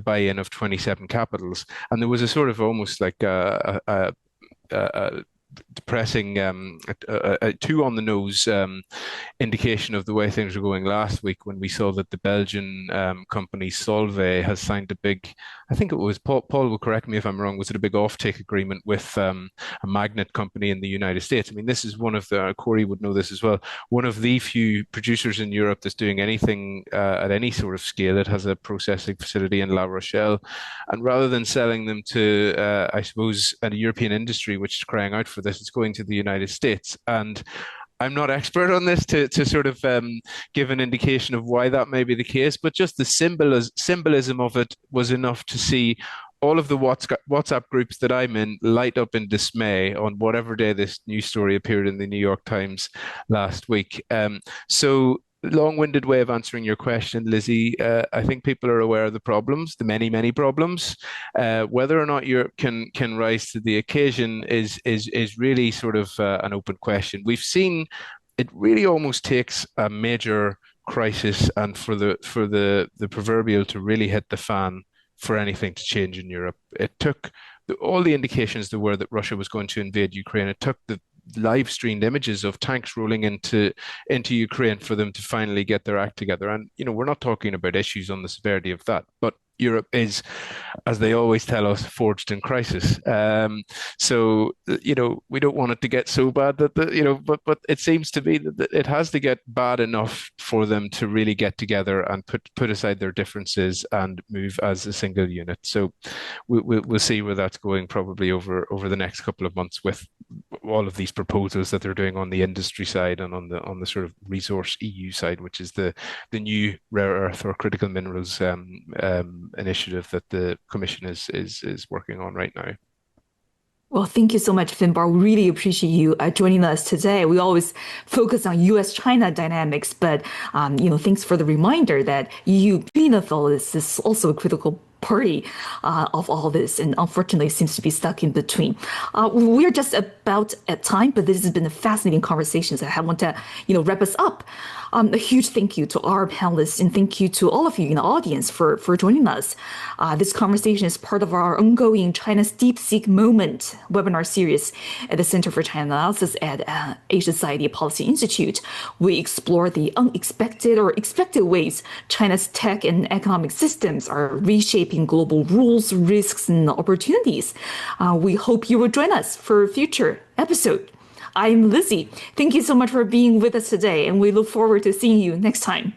buy-in of 27 capitals. And there was a sort of almost like a depressing, too on the nose indication of the way things were going last week when we saw that the Belgian company Solvay has signed a big, I think it was, Paul will correct me if I'm wrong, was it a big offtake agreement with a magnet company in the United States? I mean, this is one of the, Cory would know this as well, one of the few producers in Europe that's doing anything at any sort of scale. It has a processing facility in La Rochelle. And rather than selling them to, I suppose, a European industry which is crying out for this, it's going to the United States. And I'm not expert on this to sort of give an indication of why that may be the case, but just the symbolism of it was enough to see all of the WhatsApp groups that I'm in light up in dismay on whatever day this news story appeared in the New York Times last week. So long-winded way of answering your question, Lizzie. I think people are aware of the problems, the many, many problems. Whether or not Europe can rise to the occasion is really sort of an open question. We've seen it really almost takes a major crisis and for the proverbial to really hit the fan for anything to change in Europe. It took all the indications there were that Russia was going to invade Ukraine. It took the live streamed images of tanks rolling into Ukraine for them to finally get their act together. And we're not talking about issues on the severity of that, but Europe is, as they always tell us, forged in crisis. So we don't want it to get so bad that but it seems to be that it has to get bad enough for them to really get together and put aside their differences and move as a single unit. So we'll see where that's going probably over the next couple of months with all of these proposals that they're doing on the industry side and on the sort of resource EU side, which is the new rare earth or critical minerals initiative that the Commission is working on right now. Well, thank you so much, Finbarr. We really appreciate you joining us today. We always focus on U.S.-China dynamics, but thanks for the reminder that EU being a fellow is also a critical party of all this, and unfortunately seems to be stuck in between. We're just about at time, but this has been a fascinating conversation. So I want to wrap us up. A huge thank you to our panelists, and thank you to all of you in the audience for joining us. This conversation is part of our ongoing China's DeepSeek Moment webinar series at the Center for China Analysis at Asia Society Policy Institute. We explore the unexpected or expected ways China's tech and economic systems are reshaping global rules, risks, and opportunities. We hope you will join us for a future episode. I'm Lizzie. Thank you so much for being with us today, and we look forward to seeing you next time.